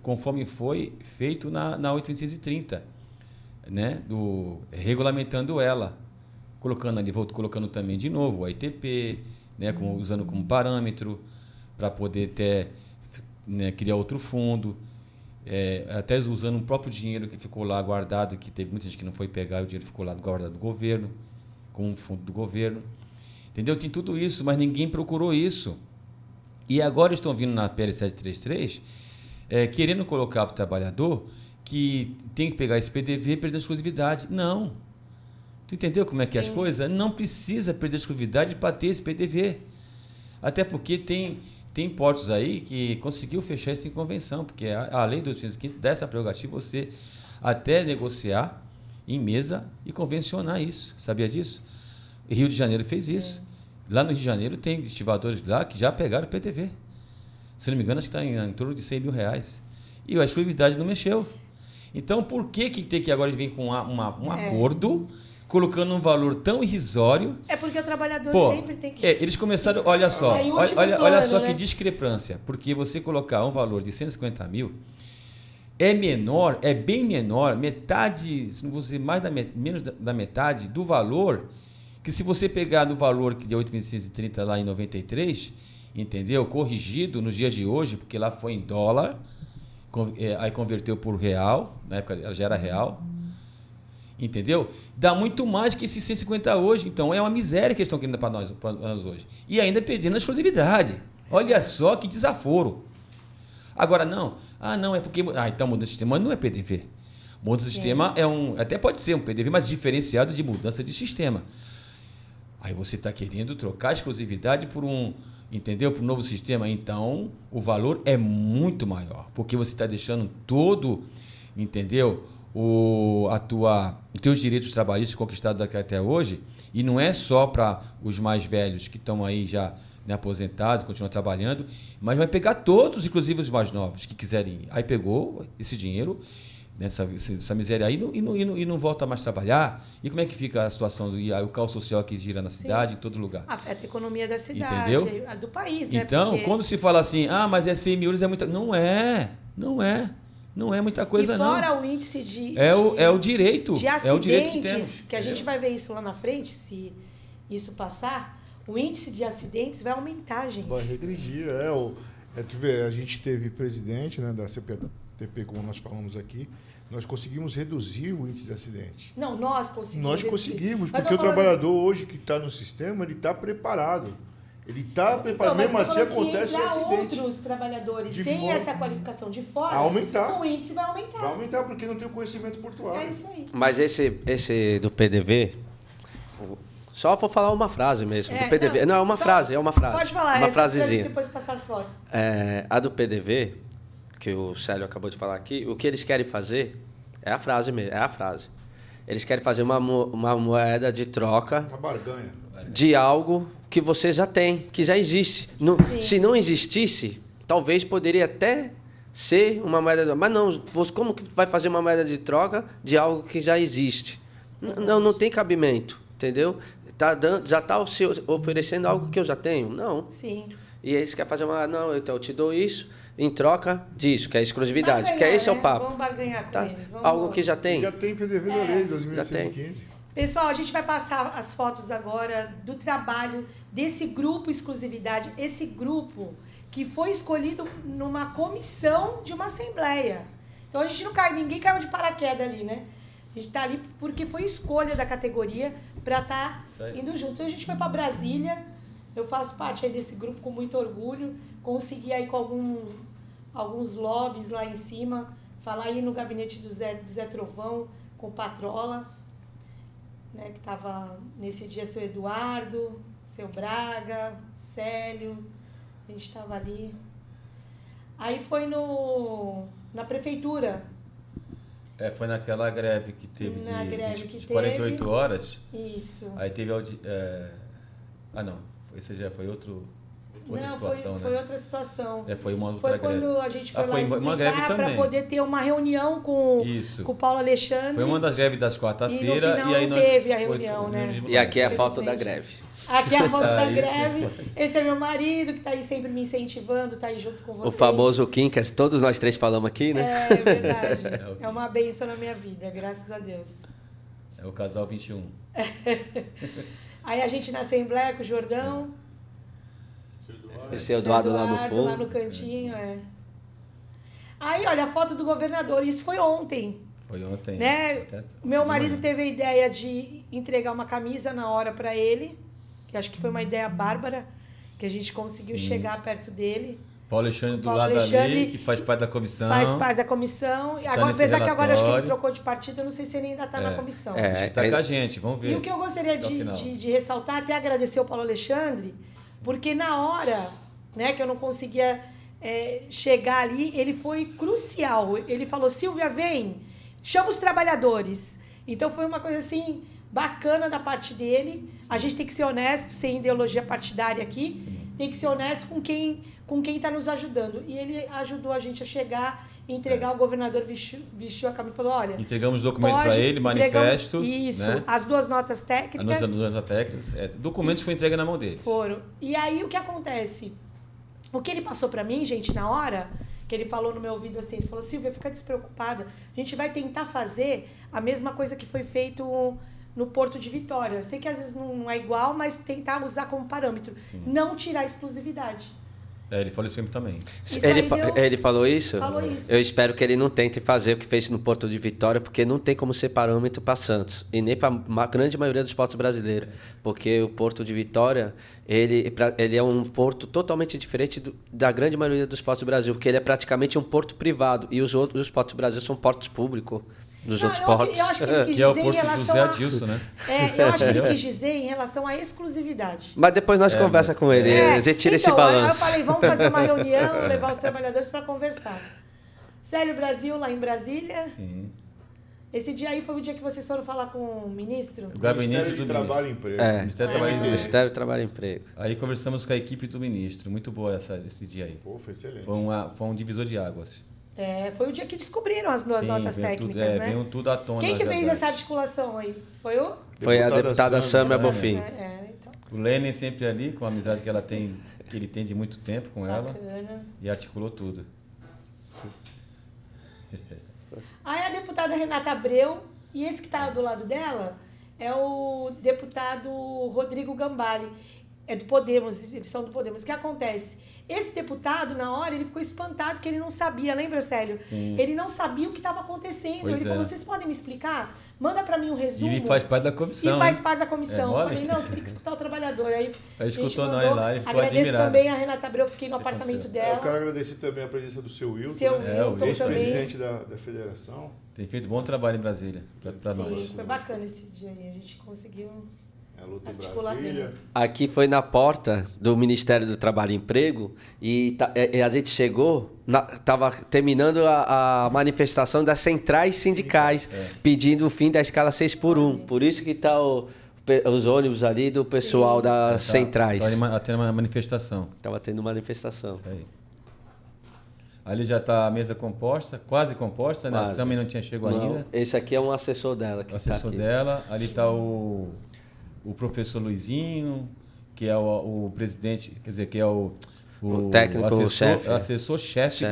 conforme foi feito na 8.830, né? Regulamentando ela, colocando ali, vou colocando também de novo o ITP, né? Usando como parâmetro para poder ter, né, criar outro fundo, até usando o próprio dinheiro que ficou lá guardado, que teve muita gente que não foi pegar, o dinheiro ficou lá guardado do governo, com um fundo do governo. Entendeu? Tem tudo isso, mas ninguém procurou isso. E agora estão vindo na PL 733, querendo colocar para o trabalhador que tem que pegar esse PDV e perder a exclusividade. Não. Tu entendeu como é que é as coisas? Não precisa perder a exclusividade para ter esse PDV. Até porque tem portos aí que conseguiu fechar isso em convenção, porque a lei 215 dá essa prerrogativa você até negociar em mesa e convencionar isso. Sabia disso? Rio de Janeiro fez isso. Lá no Rio de Janeiro tem estivadores lá que já pegaram o PDV. Se não me engano, acho que está em torno de R$100 mil. E a exclusividade não mexeu. Então, por que tem que agora vir com um acordo colocando um valor tão irrisório? É porque o trabalhador sempre tem que... Eles começaram... Olha só, olha só que discrepância. Porque você colocar um valor de 150 mil é menor, é bem menor, metade, se não vou dizer menos da metade do valor... que se você pegar no valor que deu 8.630 lá em 93, entendeu? Corrigido nos dias de hoje, porque lá foi em dólar, aí converteu por real, na época ela já era real, entendeu? Dá muito mais que esses 150 hoje, então é uma miséria que eles estão querendo para nós hoje. E ainda perdendo a exclusividade. Olha só que desaforo. Agora não, é porque... então mudança de sistema não é PDV. Mudança de sistema até pode ser um PDV, mas diferenciado de mudança de sistema. Aí você está querendo trocar a exclusividade por entendeu? Por um novo sistema. Então, o valor é muito maior. Porque você está deixando todo, entendeu? Os teus direitos trabalhistas conquistados até hoje. E não é só para os mais velhos que estão aí já, né, aposentados, continuam trabalhando, mas vai pegar todos, inclusive os mais novos que quiserem ir. Aí pegou esse dinheiro, essa miséria aí e não volta mais a trabalhar. E como é que fica a situação o caos social que gira na cidade, em todo lugar? Afeta a economia da cidade, entendeu? A do país, né? Então, porque... quando se fala assim, mas é 100 mil euros, é muita... Não é muita coisa, não. E fora o índice de... É o direito. De acidentes, é o direito que temos. Que a gente vai ver isso lá na frente, se isso passar, o índice de acidentes vai aumentar, gente. Vai regredir, tu vê, a gente teve presidente, né, da CPTP, como nós falamos aqui, nós conseguimos reduzir o índice de acidente. Não, nós conseguimos. Nós conseguimos, porque o trabalhador hoje que está no sistema, ele está preparado. Ele está preparado, mesmo assim acontece o acidente. Outros trabalhadores sem essa qualificação de fora, aumentar. O índice vai aumentar. Vai aumentar, porque não tem o conhecimento portuário. É isso aí. Mas esse do PDV, só vou falar uma frase mesmo, do PDV. Não, é uma frase. Pode falar, uma frasezinha. Depois passar as fotos. A do PDV, que o Célio acabou de falar aqui, o que eles querem fazer, é a frase mesmo, é a frase. Eles querem fazer uma moeda de troca uma barganha de algo que você já tem, que já existe. Se não existisse, talvez poderia até ser uma moeda de troca. Mas não, como que vai fazer uma moeda de troca de algo que já existe? Não tem cabimento, entendeu? Já está se oferecendo algo que eu já tenho? Não. Sim. E eles querem fazer então eu te dou isso em troca disso, que é exclusividade, que é esse é o papo. Vamos barganhar com eles. Algo que já tem. Já tem PDV da lei de 2015. Pessoal, a gente vai passar as fotos agora do trabalho desse grupo exclusividade, esse grupo que foi escolhido numa comissão de uma assembleia. Então a gente não cai, ninguém caiu de paraquedas ali, né? A gente tá ali porque foi escolha da categoria para estar indo junto. Então a gente foi para Brasília, eu faço parte aí desse grupo com muito orgulho, consegui aí com alguns lobbies lá em cima, falar aí no gabinete do Zé Trovão, com o Patrola, né, que estava nesse dia seu Eduardo, seu Braga, Célio, a gente estava ali. Aí foi na prefeitura, Foi naquela greve que teve Na greve que de 48 teve. horas. Isso. Aí teve não, esse já foi outra Não, situação, foi né? outra situação. Foi uma outra Foi greve. quando a gente foi lá foi uma greve explicar para também. poder ter uma reunião com Isso. o Paulo Alexandre. Foi uma das greves das quarta-feira. E no final aí não nós teve a reunião, né? E aqui é a foto da greve. Aqui é a foto da Isso. greve. Esse é meu marido, que está aí sempre me incentivando, está aí junto com vocês. O famoso Kim, que todos nós três falamos aqui, né? É verdade. É uma bênção na minha vida, graças a Deus. É o casal 21. Aí a gente na Assembleia com o Jordão. Esse é o Eduardo lá no fundo. Lá no cantinho, Aí, olha, a foto do governador. Isso foi ontem. Foi ontem. Né? Até O meu de marido manhã. teve a ideia de entregar uma camisa na hora para ele, que acho que foi uma ideia bárbara, que a gente conseguiu Sim. chegar perto dele. Paulo Alexandre do Paulo lado Alexandre ali, que faz parte da comissão. Faz parte da comissão. E agora, nesse apesar que agora acho que ele relatório. trocou de partido, eu não sei se ele ainda está na comissão. Acho que tá com a gente, vamos ver. E o que eu gostaria até o final. de ressaltar, até agradecer ao Paulo Alexandre, porque na hora, né, que eu não conseguia chegar ali, ele foi crucial. Ele falou, Silvia, vem, chama os trabalhadores. Então foi uma coisa assim bacana da parte dele. A gente tem que ser honesto, sem ideologia partidária aqui. Sim. Tem que ser honesto com quem está nos ajudando. E ele ajudou a gente a chegar e entregar. O governador vestiu a camisa e falou, olha... Entregamos documentos para ele, manifesto. Isso, né? as duas notas técnicas. As notas técnicas. Documentos foi entregue na mão dele. Foram. E aí o que acontece? O que ele passou para mim, gente, na hora que ele falou no meu ouvido assim, ele falou, Silvia, fica despreocupada. A gente vai tentar fazer a mesma coisa que foi feito no Porto de Vitória. Eu sei que às vezes não é igual, mas tentar usar como parâmetro. Sim. Não tirar a exclusividade. Ele falou isso pra mim também. Ele falou isso? Falou isso. Eu espero que ele não tente fazer o que fez no Porto de Vitória, porque não tem como ser parâmetro para Santos. E nem para a grande maioria dos portos brasileiros. Porque o Porto de Vitória, ele é um porto totalmente diferente da grande maioria dos portos do Brasil. Porque ele é praticamente um porto privado. E os outros portos do Brasil são portos públicos. Dos outros portos. Eu acho que ele quis Que é o dizer em Porto do relação Zé a... Adilson, né? Eu acho que ele quis dizer em relação à exclusividade. Mas depois nós conversa com ele. A gente tira esse Aí eu balanço. falei, vamos fazer uma reunião, levar os trabalhadores para conversar. Célio Brasil, lá em Brasília. Sim. Esse dia aí foi o dia que vocês foram falar com o ministro? O gabinete Ministério do de Trabalho e ministro. Emprego. Ministério do Trabalho e Emprego. Ministério do Trabalho e Emprego. Aí conversamos com a equipe do ministro. Muito boa esse dia aí. Pô, foi excelente. Foi um divisor de águas. Foi o dia que descobriram as duas Sim, notas veio técnicas, tudo, né? veio tudo à tona. Quem que na fez verdade. essa articulação aí? Foi o? Foi a deputada Sâmia Sâmia. Bonfim. Então, O Lênin sempre ali, com a amizade que ele tem de muito tempo com ela. bacana. E articulou tudo. Aí a deputada Renata Abreu, e esse que está do lado dela é o deputado Rodrigo Gambale. É do Podemos, eles são do Podemos. O que acontece? Esse deputado, na hora, ele ficou espantado que ele não sabia, lembra, Célio? Sim. Ele não sabia o que estava acontecendo. Pois ele é. falou, vocês podem me explicar? Manda para mim um resumo. E ele faz parte da comissão. E faz hein? parte da comissão. Eu mole? falei, não, você tem que escutar o trabalhador. Aí Aí a gente escutou nós mandou. lá e ficou Agradeço admirado. também a Renata Abreu, fiquei no Aconteceu. apartamento Eu dela. quero agradecer também a presença do seu Wilton, Seu né? o Wilton também. Ex-presidente da federação. Tem feito bom trabalho em Brasília, para Sim, nós. foi bacana esse dia aí. A gente conseguiu A luta em articular Brasília. bem. Aqui foi na porta do Ministério do Trabalho e Emprego e a gente chegou, estava terminando a manifestação das centrais sindicais, pedindo o fim da escala 6x1. Por isso que está os ônibus ali do pessoal das centrais. Tá tendo uma manifestação. Estava tendo manifestação. Isso aí. Ali já está a mesa composta, quase composta, né? A Quase. Sami não tinha chegado Não, ainda. esse aqui é um assessor dela que O está assessor aqui. dela. Ali está o professor Luizinho, que é o presidente, quer dizer, que é o técnico-chefe. assessor-chefe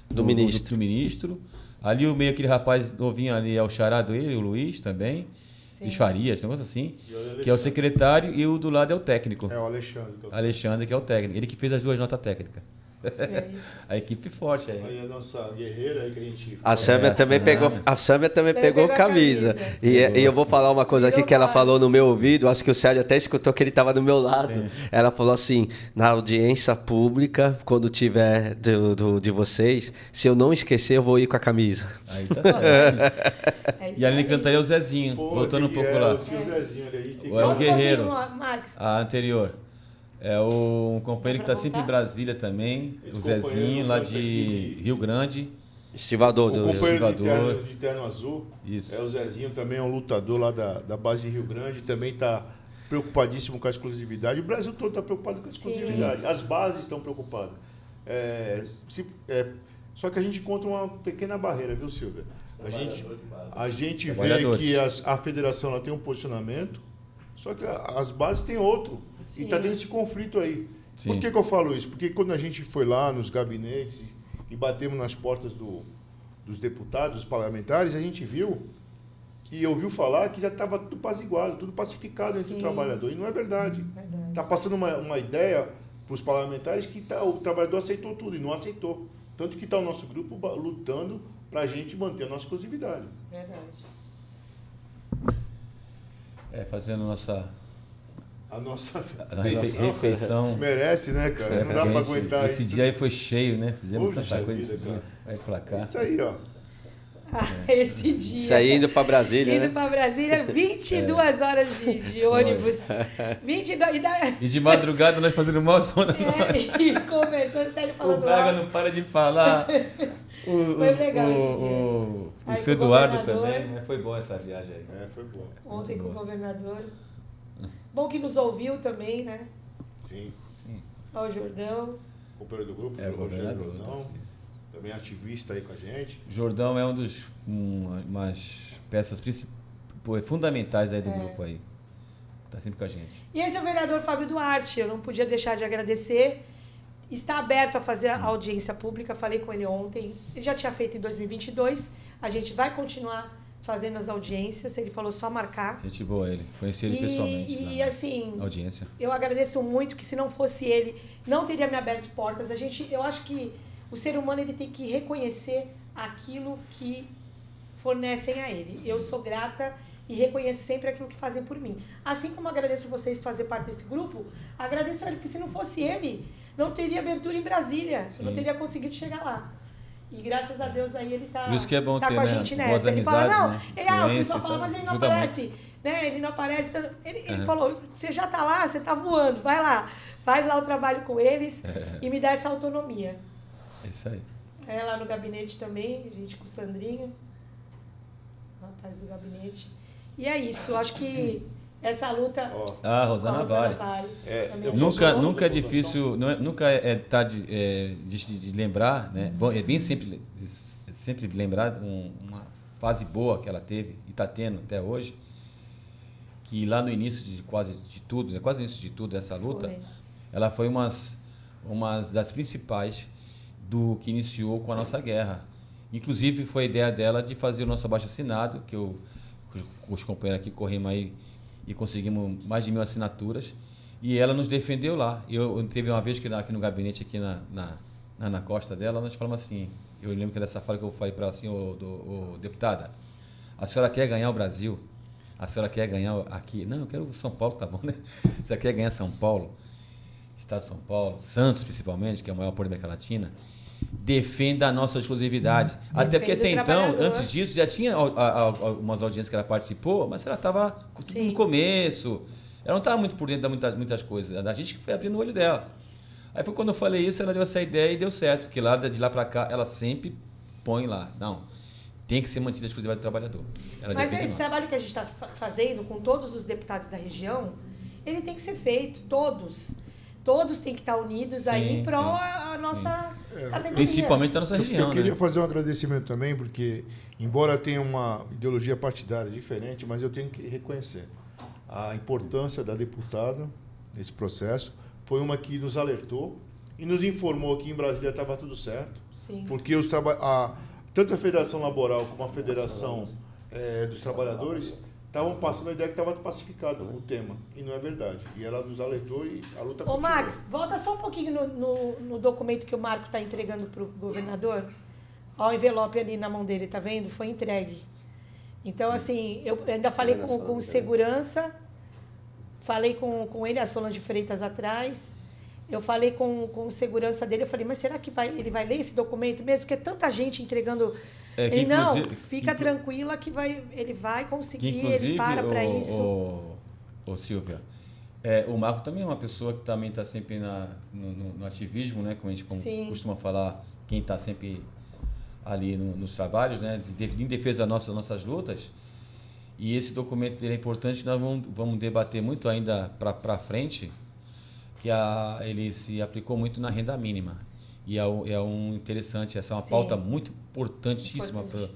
do ministro. do ministro. Ali o meio, aquele rapaz novinho ali é o xará dele, o Luiz também. Sim. Luiz Farias, negócio assim. E o Que é o secretário e o do lado é o técnico. É o Alexandre. Alexandre, que é o técnico. Ele que fez as duas notas técnicas. É isso. A equipe forte aí. Aí a nossa guerreira aí que a gente... A Sâmia também pegou, pegou camisa. E eu vou falar uma coisa aqui que ela falou no meu ouvido, acho que o Célio até escutou que ele estava do meu lado. Sim. Ela falou assim, na audiência pública, quando tiver de vocês, se eu não esquecer, eu vou ir com a camisa. Aí tá certo. É isso E ali aí. ele cantaria o Zezinho, Pô, voltando um tem que- pouco lá. o tio Zezinho ali, a gente tem que... É o Volta um guerreiro. pouquinho, Max. A anterior. É um companheiro que está sempre em Brasília também, Esse o Zezinho, companheiro lá nosso de aqui Rio Grande. Estivador O do companheiro Estivador. de terno azul. Isso. O Zezinho também é um lutador lá da base de Rio Grande, também está preocupadíssimo com a exclusividade. O Brasil todo está preocupado com a exclusividade. As bases estão preocupadas. Só que a gente encontra uma pequena barreira, viu, Silvia? A gente vê que a federação ela tem um posicionamento, só que as bases têm outro. Sim. E está tendo esse conflito aí. Sim. Por que eu falo isso? Porque quando a gente foi lá nos gabinetes e batemos nas portas dos deputados, dos parlamentares, a gente viu e ouviu falar que já estava tudo apaziguado, tudo pacificado entre o trabalhador. E não é verdade. Está passando uma ideia para os parlamentares que o trabalhador aceitou tudo e não aceitou. Tanto que está o nosso grupo lutando para a gente manter a nossa exclusividade. Verdade. Fazendo A nossa refeição. Merece, né, cara? Não dá para aguentar esse isso. dia aí foi cheio, né? Fizemos Poxa tanta coisa vida, esse dia. Vai pra cá. Isso aí, ó. Esse dia. Isso aí indo para Brasília, Indo né? para Brasília, 22 horas de ônibus. 22, E de madrugada nós fazendo mó zona. e conversando, sério, O falando Braga alto. não para de falar. Foi legal O Aí seu com o Eduardo governador. também. Mas foi bom essa viagem aí. Foi bom. Ontem com o governador. Bom que nos ouviu também, né? Sim. Ó, o Jordão. Companheiro do grupo, O Rogério governador. Jordão, também ativista aí com a gente. Jordão é umas peças fundamentais aí do grupo aí. Tá sempre com a gente. E esse é o vereador Fábio Duarte. Eu não podia deixar de agradecer. Está aberto a fazer a audiência pública. Falei com ele ontem. Ele já tinha feito em 2022. A gente vai continuar fazendo as audiências. Ele falou só marcar. Gente boa ele. Conheci ele pessoalmente. E assim, na audiência. eu agradeço muito que se não fosse ele, não teria me aberto portas. Eu acho que o ser humano ele tem que reconhecer aquilo que fornecem a ele. Eu sou grata e reconheço sempre aquilo que fazem por mim. Assim como agradeço vocês de fazer parte desse grupo, agradeço a ele, porque se não fosse ele, não teria abertura em Brasília. Eu não teria conseguido chegar lá. E graças a Deus aí ele tá, Por isso que é bom tá ter, com a né, gente boas nessa. Ele fala, amizades, não, né? o pessoal Influência, fala, mas ele não ajuda aparece. Né? Ele não aparece. Ele falou, você já tá lá, você tá voando, vai lá. Faz lá o trabalho com eles e me dá essa autonomia. É isso aí. Lá no gabinete também, a gente com o Sandrinho, rapaz do gabinete. E é isso, acho que essa luta... Rosana Vale. também Nunca é difícil, nunca de lembrar, né? Bom, é bem sempre lembrar uma fase boa que ela teve e está tendo até hoje, que lá no início de quase tudo, né? Quase no início de tudo, essa luta, ela foi uma das principais do que iniciou com a nossa guerra. Inclusive, foi a ideia dela de fazer o nosso abaixo-assinado, que os companheiros aqui corremos aí e conseguimos mais de 1.000 assinaturas, e ela nos defendeu lá. Eu teve uma vez que aqui no gabinete, aqui na costa dela, nós falamos assim, eu lembro que dessa fala que eu falei para ela assim, deputada, a senhora quer ganhar o Brasil? A senhora quer ganhar aqui? Não, eu quero São Paulo, tá bom, né? Você quer ganhar São Paulo, Estado de São Paulo, Santos principalmente, que é o maior polo da América Latina, defenda a nossa exclusividade. Até porque até então, antes disso, já tinha algumas audiências que ela participou, mas ela estava no começo. Ela não estava muito por dentro de muitas coisas. A gente que foi abrindo o olho dela. Aí quando eu falei isso, ela deu essa ideia e deu certo. Porque de lá para cá, ela sempre põe lá. Não, tem que ser mantida a exclusividade do trabalhador. Mas esse trabalho que a gente está fazendo com todos os deputados da região, ele tem que ser feito, todos. Todos têm que estar unidos aí em prol a nossa categoria. Principalmente da nossa região. Eu queria fazer um agradecimento também, porque, embora tenha uma ideologia partidária diferente, mas eu tenho que reconhecer a importância da deputada nesse processo. Foi uma que nos alertou e nos informou que em Brasília estava tudo certo. Sim. Porque tanto a Federação Laboral como a Federação dos Trabalhadores estavam passando a ideia que estava pacificado o tema, e não é verdade. E ela nos alertou e a luta continua. Max, volta só um pouquinho no documento que o Marco está entregando para o governador. Olha o envelope ali na mão dele, tá vendo? Foi entregue. Então, assim, eu ainda falei com segurança, falei com ele, a Solange Freitas atrás, eu falei com segurança dele, eu falei, mas será que ele vai ler esse documento mesmo? Porque tanta gente entregando... Ele, não, fica tranquila que ele vai conseguir, ele para isso. Silvia, o Marco também é uma pessoa que também está sempre no ativismo, né? Como a gente costuma falar, quem está sempre ali nos trabalhos, né, em defesa das nossas lutas. E esse documento dele é importante, nós vamos debater muito ainda para frente, que ele se aplicou muito na renda mínima. E interessante, essa é uma pauta muito importantíssima para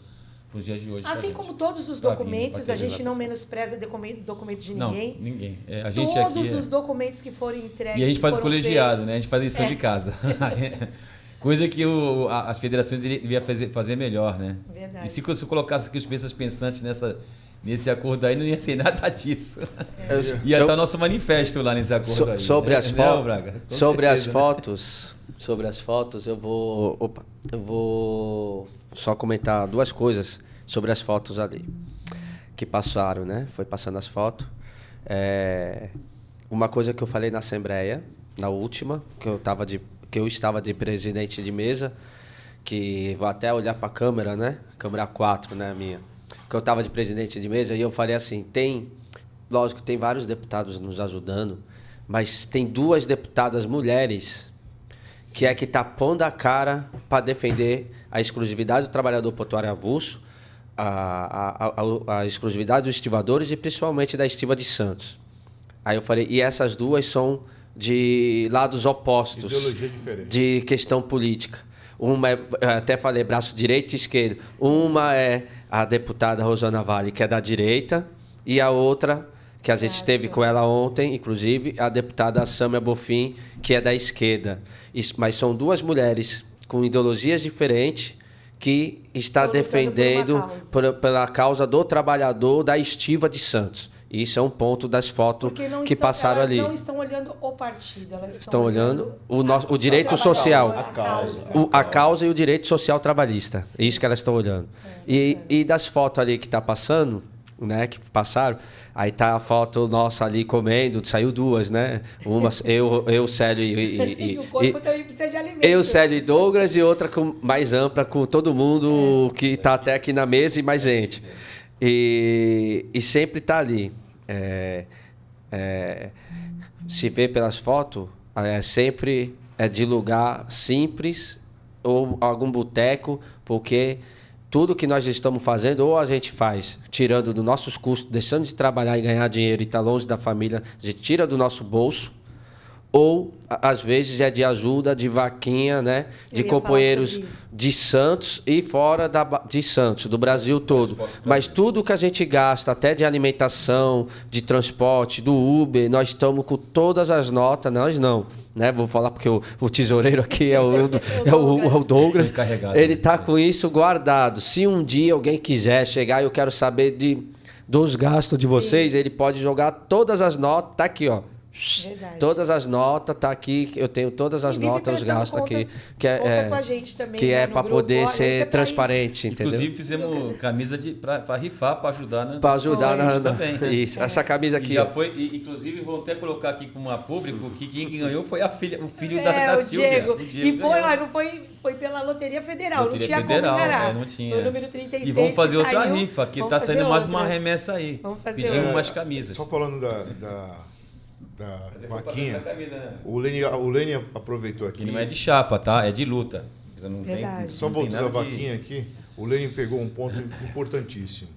os dias de hoje. Assim como todos os documentos, a gente não menospreza documento de ninguém. Não, ninguém. A gente todos aqui, os documentos que forem entregues. E a gente faz o colegiado, feitos, né? A gente faz a lição de casa. Coisa que as federações deviam fazer melhor, né? Verdade. E se eu colocasse aqui os pensas pensantes nesse acordo aí, não ia ser nada disso. Ia estar nosso manifesto lá nesse acordo aí. Sobre as fotos, eu vou só comentar duas coisas sobre as fotos ali que passaram, né? Foi passando as fotos. Uma coisa que eu falei na Assembleia, na última, que eu estava de presidente de mesa, que vou até olhar para a câmera, né? Câmera 4, né, minha. Que eu estava de presidente de mesa e eu falei assim, lógico, tem vários deputados nos ajudando, mas tem 2 deputadas mulheres que está pondo a cara para defender a exclusividade do trabalhador portuário avulso, a exclusividade dos estivadores e principalmente da estiva de Santos. Aí eu falei, e essas 2 são de lados opostos, ideologia diferente, de questão política. Uma até falei braço direito e esquerdo. Uma é a deputada Rosana Vale, que é da direita, e a outra, que a gente esteve com ela ontem, inclusive, a deputada Sâmia Bofim, que é da esquerda. Mas são 2 mulheres com ideologias diferentes que está defendendo pela causa do trabalhador da estiva de Santos. Isso é um ponto das fotos que passaram ali. Elas não estão olhando o partido, elas estão olhando o direito social. A causa e o direito social trabalhista. Sim. Isso que elas estão olhando. E das fotos ali que está passando, né, que passaram, aí tá a foto nossa ali comendo, saiu 2, né? Uma, eu Célio e o corpo também precisa de alimento. Eu, Célio e Douglas, e outra mais ampla com todo mundo que está até aqui na mesa e mais gente. E sempre está ali. Se vê pelas fotos, sempre é de lugar simples ou algum boteco, porque tudo que nós estamos fazendo, ou a gente faz tirando dos nossos custos, deixando de trabalhar e ganhar dinheiro e estar longe da família, a gente tira do nosso bolso, ou às vezes é de ajuda, de vaquinha, né? De companheiros de Santos e fora de Santos, do Brasil todo. Mas tudo que a gente gasta, até de alimentação, de transporte, do Uber, nós estamos com todas as notas, nós não, né? Vou falar porque o tesoureiro aqui é o Douglas. Ele está com isso guardado. Se um dia alguém quiser chegar e eu quero saber dos gastos de vocês, ele pode jogar todas as notas, tá aqui, ó. Verdade. Todas as notas, tá aqui, eu tenho todas as notas, os gastos aqui, que com a gente também, que é para poder ser transparente, entendeu? Inclusive fizemos camisa para rifar, para ajudar, né? Para ajudar também. Isso, essa camisa aqui. E já foi, inclusive vou até colocar aqui como a público que quem ganhou foi o filho da Silvia. O Diego. E não foi pela Loteria Federal, não tinha como enganar. Não tinha. O número 36. E vamos fazer outra rifa, que está saindo mais uma remessa aí. Pedimos mais camisas. Só falando da vaquinha, o Lênin aproveitou aqui. E não é de chapa, tá? É de luta. Só voltando a vaquinha aqui, o Lênin pegou um ponto importantíssimo.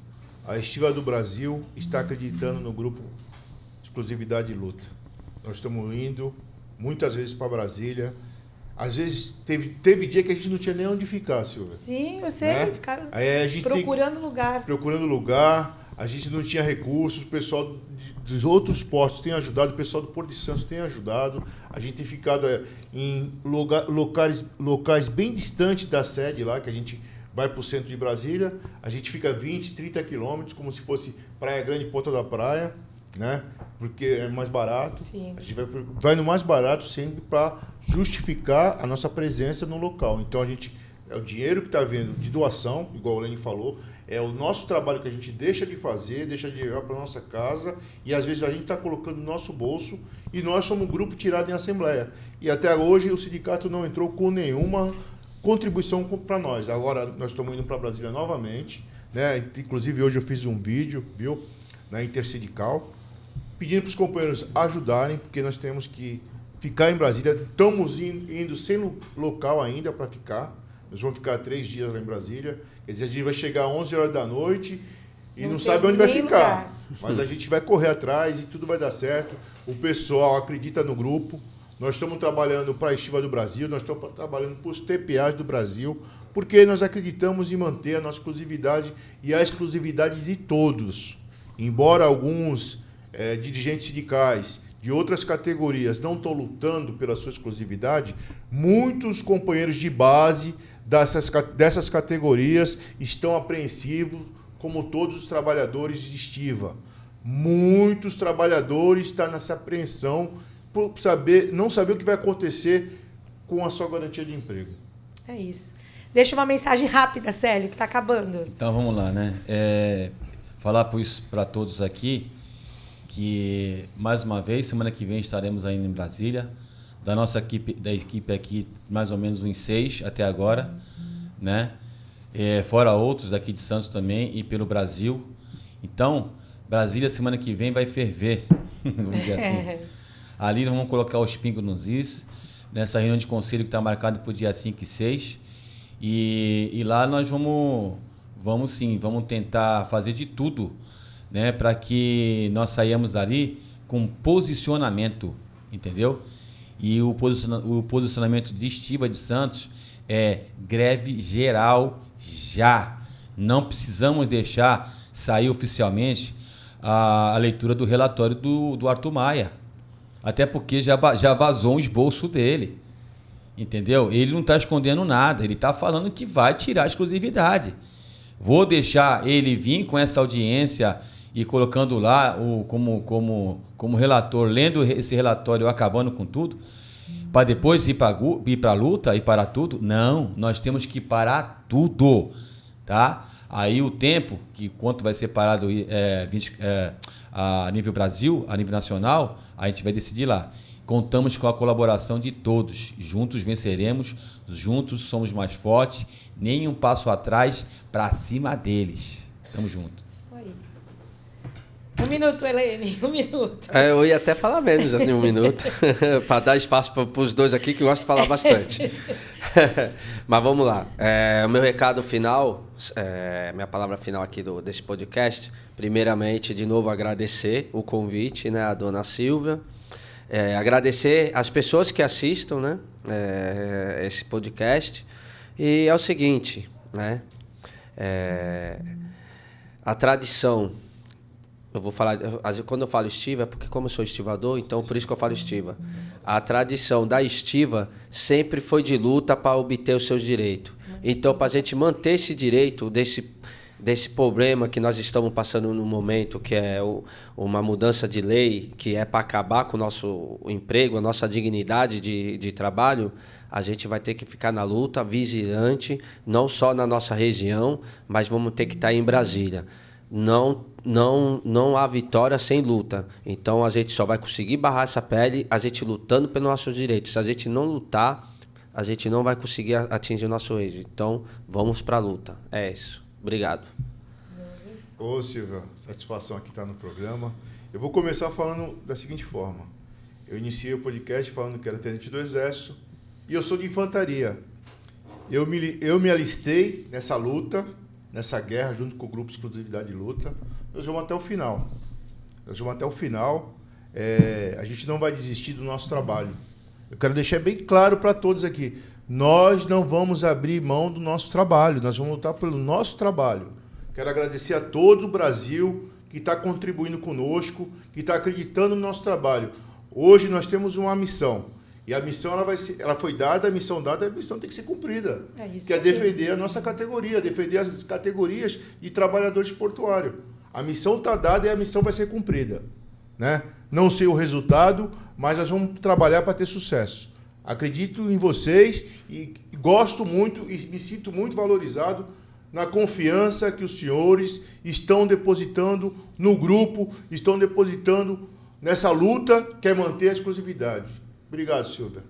A Estiva do Brasil está acreditando no grupo Exclusividade e Luta. Nós estamos indo muitas vezes para Brasília. Às vezes teve dia que a gente não tinha nem onde ficar, Silvia. Sim, eu sei, né? Ficaram lugar. Procurando lugar. A gente não tinha recursos, o pessoal dos outros portos tem ajudado, o pessoal do Porto de Santos tem ajudado. A gente tem ficado em locais bem distantes da sede lá, que a gente vai para o centro de Brasília. A gente fica 20, 30 quilômetros, como se fosse Praia Grande, Ponta da Praia, né? Porque é mais barato. Sim. A gente vai no mais barato sempre para justificar a nossa presença no local. Então, é o dinheiro que está vindo de doação, igual o Lênin falou, é o nosso trabalho que a gente deixa de fazer, deixa de levar para a nossa casa, e às vezes a gente está colocando no nosso bolso, e nós somos um grupo tirado em assembleia. E até hoje o sindicato não entrou com nenhuma contribuição para nós. Agora nós estamos indo para Brasília novamente, né? Inclusive hoje eu fiz um vídeo, viu, na Intersindical, pedindo para os companheiros ajudarem, porque nós temos que ficar em Brasília. Estamos indo sem local ainda para ficar, Nós vamos ficar 3 dias lá em Brasília. Quer dizer, a gente vai chegar às 11 horas da noite e não sabe onde vai ficar. Mas a gente vai correr atrás e tudo vai dar certo. O pessoal acredita no grupo. Nós estamos trabalhando para a Estiva do Brasil, nós estamos trabalhando para os TPAs do Brasil, porque nós acreditamos em manter a nossa exclusividade e a exclusividade de todos. Embora alguns dirigentes sindicais de outras categorias não estão lutando pela sua exclusividade, muitos companheiros de base dessas categorias estão apreensivos, como todos os trabalhadores de Estiva. Muitos trabalhadores estão nessa apreensão por não saber o que vai acontecer com a sua garantia de emprego. É isso. Deixa uma mensagem rápida, Célio, que está acabando. Então vamos lá, né? Falar para todos aqui que, mais uma vez, semana que vem estaremos ainda em Brasília. Da nossa equipe aqui, mais ou menos uns 6 até agora, né? Fora outros daqui de Santos também e pelo Brasil. Então, Brasília semana que vem vai ferver, vamos dizer assim. Ali nós vamos colocar os pingos nos is, nessa reunião de conselho que está marcada para o dia 5 e 6. E lá nós vamos tentar fazer de tudo, né, para que nós saímos dali com posicionamento, entendeu? E o posicionamento de Estiva de Santos é greve geral já. Não precisamos deixar sair oficialmente a leitura do relatório do Arthur Maia. Até porque já vazou um esboço dele. Entendeu? Ele não está escondendo nada. Ele está falando que vai tirar a exclusividade. Vou deixar ele vir com essa audiência e colocando lá como relator, lendo esse relatório, acabando com tudo, para depois ir para a luta e parar tudo? Não, nós temos que parar tudo. Tá? Aí o tempo, que quanto vai ser parado a nível Brasil, a nível nacional, a gente vai decidir lá. Contamos com a colaboração de todos. Juntos venceremos, juntos somos mais fortes, nenhum passo atrás, para cima deles. Tamo junto. Isso aí. 1 minuto, Helene, 1 minuto. Eu ia até falar menos em 1 minuto, para dar espaço para os dois aqui, que eu gosto de falar bastante. Mas vamos lá. O meu recado final, minha palavra final aqui desse podcast, primeiramente, de novo, agradecer o convite, né, à dona Silvia. Agradecer as pessoas que assistam, né, esse podcast. E é o seguinte, né, a tradição, eu vou falar, quando eu falo estiva, é porque como eu sou estivador, então por isso que eu falo estiva. A tradição da estiva sempre foi de luta para obter os seus direitos. Então, para a gente manter esse direito desse problema que nós estamos passando no momento, que é uma mudança de lei, que é para acabar com o nosso emprego, a nossa dignidade de trabalho, a gente vai ter que ficar na luta, vigilante, não só na nossa região, mas vamos ter que estar em Brasília. Não há vitória sem luta. Então, a gente só vai conseguir barrar essa pele a gente lutando pelos nossos direitos. Se a gente não lutar, a gente não vai conseguir atingir o nosso êxito. Então, vamos para a luta. É isso. Obrigado. Ô, Silvia, satisfação aqui estar no programa. Eu vou começar falando da seguinte forma. Eu iniciei o podcast falando que era tenente do Exército e eu sou de infantaria. Eu me alistei nessa luta, nessa guerra, junto com o Grupo Exclusividade de Luta. Nós vamos até o final. A gente não vai desistir do nosso trabalho. Eu quero deixar bem claro para todos aqui. Nós não vamos abrir mão do nosso trabalho, nós vamos lutar pelo nosso trabalho. Quero agradecer a todo o Brasil que está contribuindo conosco, que está acreditando no nosso trabalho. Hoje nós temos uma missão, e a missão ela foi dada, a missão tem que ser cumprida. Que é defender a nossa categoria, defender as categorias de trabalhadores portuários. A missão está dada e a missão vai ser cumprida. Né? Não sei o resultado, mas nós vamos trabalhar para ter sucesso. Acredito em vocês e gosto muito e me sinto muito valorizado na confiança que os senhores estão depositando no grupo, estão depositando nessa luta que é manter a exclusividade. Obrigado, Silvia.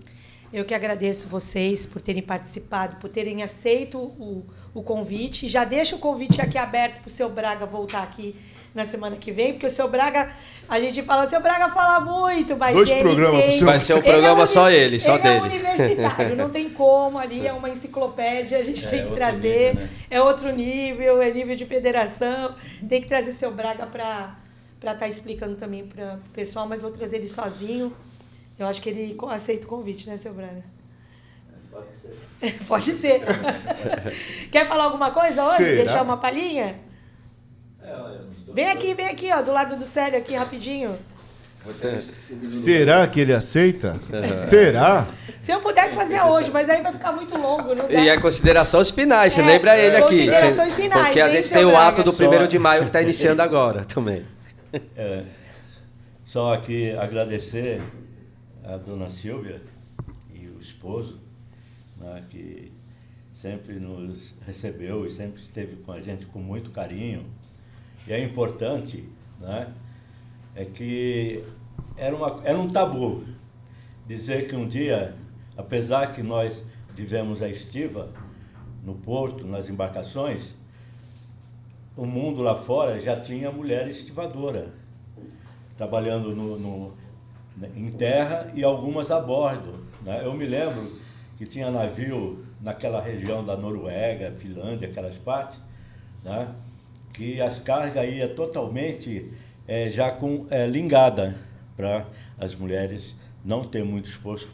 Eu que agradeço vocês por terem participado, por terem aceito o convite. Já deixo o convite aqui aberto para o seu Braga voltar aqui na semana que vem, porque o seu Braga, a gente fala, o seu Braga fala muito, mas 2 ele programas pro seu... Vai ser um programa só ele, só dele. Ele é universitário, não tem como, ali é uma enciclopédia, a gente tem que trazer, nível, né? É outro nível, é nível de federação, tem que trazer seu Braga para estar explicando também para o pessoal, mas vou trazer ele sozinho. Eu acho que ele aceita o convite, né, seu Braga? Pode ser. Quer falar alguma coisa hoje? Será? Deixar uma palhinha? Vem aqui, ó, do lado do Célio aqui, rapidinho. Será que ele aceita? Será? Se eu pudesse fazer hoje, mas aí vai ficar muito longo, não dá. E é considerações finais, você lembra ele aqui. Considerações finais, Porque a hein, gente seu tem o Braga? ato do 1º de maio que está iniciando agora também. Só aqui agradecer a dona Silvia e o esposo, né, que sempre nos recebeu e sempre esteve com a gente com muito carinho. E é importante, né, é que era um tabu dizer que um dia, apesar que nós vivemos a estiva no porto, nas embarcações, o mundo lá fora já tinha mulher estivadora, trabalhando em terra e algumas a bordo, né? Eu me lembro que tinha navio naquela região da Noruega, Finlândia, aquelas partes, né? Que as cargas iam totalmente já com lingada, para as mulheres não ter muito esforço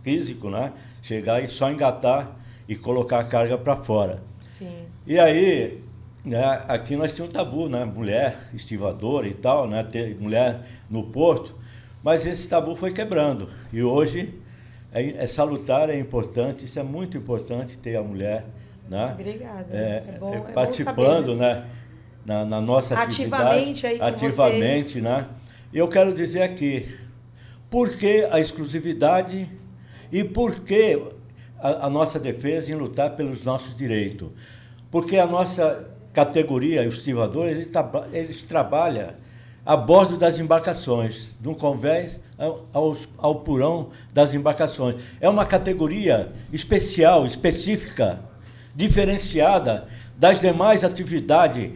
físico, né? Chegar e só engatar e colocar a carga para fora. Sim. E aí, né, aqui nós tínhamos um tabu, né? Mulher estivadora e tal, né? Ter mulher no porto, mas esse tabu foi quebrando. E hoje é salutar, é importante, isso é muito importante ter a mulher, né? Obrigada. É bom participando, saber, né? Na nossa ativamente atividade. Aí com ativamente, vocês. Né? E eu quero dizer aqui, por que a exclusividade e por que a nossa defesa em lutar pelos nossos direitos? Porque a nossa categoria, os estivadores, eles trabalham a bordo das embarcações, do convés ao purão das embarcações. É uma categoria especial, específica, diferenciada das demais atividades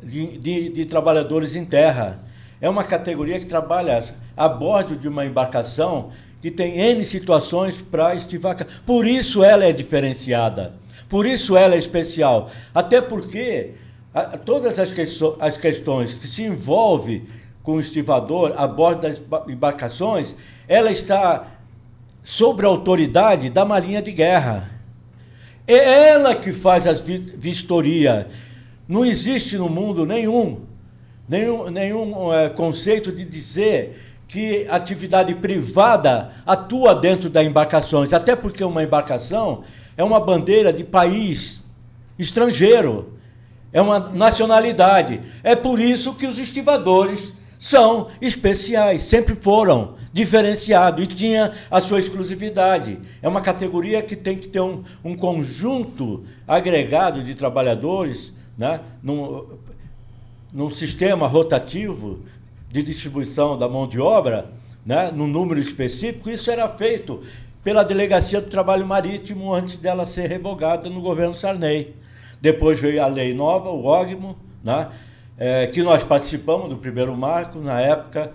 de trabalhadores em terra. É uma categoria que trabalha a bordo de uma embarcação que tem N situações para estivar. Por isso ela é diferenciada, por isso ela é especial. Até porque todas as questões que se envolvem com o estivador a bordo das embarcações, ela está sob a autoridade da Marinha de Guerra. É ela que faz as vistorias. Não existe no mundo nenhum conceito de dizer que atividade privada atua dentro das embarcações, até porque uma embarcação é uma bandeira de país estrangeiro, é uma nacionalidade. É por isso que os estivadores são especiais, sempre foram diferenciados e tinha a sua exclusividade. É uma categoria que tem que ter um conjunto agregado de trabalhadores, né, num sistema rotativo de distribuição da mão de obra, né, num número específico. Isso era feito pela Delegacia do Trabalho Marítimo antes dela ser revogada no governo Sarney. Depois veio a lei nova, o OGMO, né, que nós participamos do primeiro marco. Na época,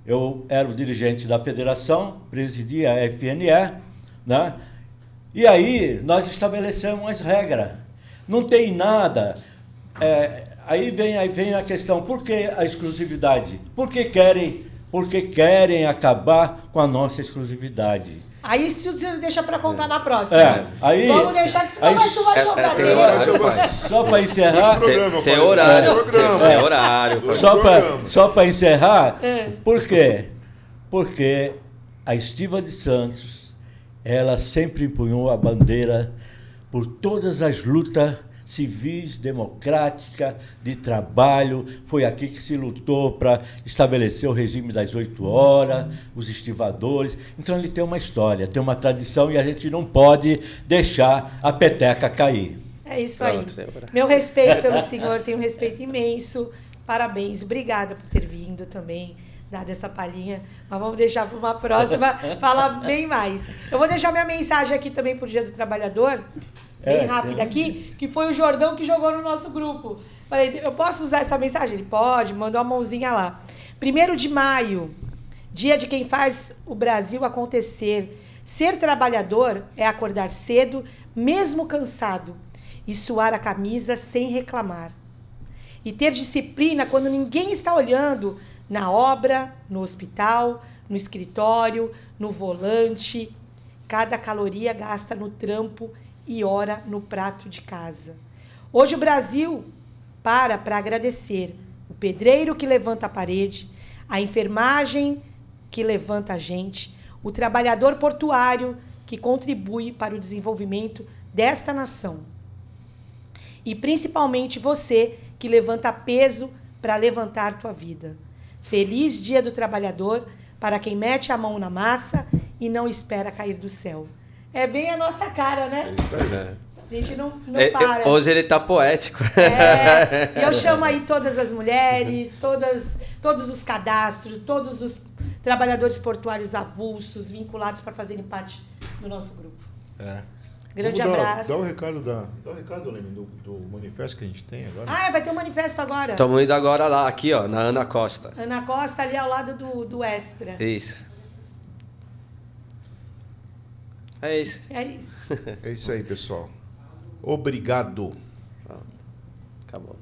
eu era o dirigente da federação, presidia a FNE, né, e aí nós estabelecemos as regras. Não tem nada... Aí vem a questão, por que a exclusividade? Por que querem acabar com a nossa exclusividade? Aí se o senhor deixa para contar na próxima. Vamos deixar que senão vai sobrar tempo. Só para encerrar... Tem horário. Tem horário. Só para encerrar, por quê? Porque a Estiva de Santos, ela sempre empunhou a bandeira por todas as lutas civis, democrática, de trabalho. Foi aqui que se lutou para estabelecer o regime das 8 horas, os estivadores. Então ele tem uma história, tem uma tradição e a gente não pode deixar a peteca cair. É isso aí. Meu respeito pelo senhor, tenho um respeito imenso. Parabéns, obrigada por ter vindo também, dado essa palhinha, mas vamos deixar para uma próxima falar bem mais. Eu vou deixar minha mensagem aqui também pro Dia do Trabalhador, bem rápida aqui, que foi o Jordão que jogou no nosso grupo. Falei, eu posso usar essa mensagem? Ele pode, mandou a mãozinha lá. 1º de maio, dia de quem faz o Brasil acontecer. Ser trabalhador é acordar cedo, mesmo cansado, e suar a camisa sem reclamar. E ter disciplina quando ninguém está olhando, na obra, no hospital, no escritório, no volante. Cada caloria gasta no trampo e hora no prato de casa. Hoje o Brasil para agradecer o pedreiro que levanta a parede, a enfermagem que levanta a gente, o trabalhador portuário que contribui para o desenvolvimento desta nação. E principalmente você que levanta peso para levantar tua vida. Feliz Dia do Trabalhador para quem mete a mão na massa e não espera cair do céu. É bem a nossa cara, né? É isso aí. A gente não para. Hoje ele tá poético. E eu chamo aí todas as mulheres, todos os cadastros, todos os trabalhadores portuários avulsos, vinculados para fazerem parte do nosso grupo. Grande abraço. Dá o recado, Leme, do manifesto que a gente tem agora. Vai ter um manifesto agora. Estamos indo agora lá, aqui, ó, na Ana Costa. Ana Costa, ali ao lado do Extra. Isso. É isso. É isso. É isso aí, pessoal. Obrigado. Acabou.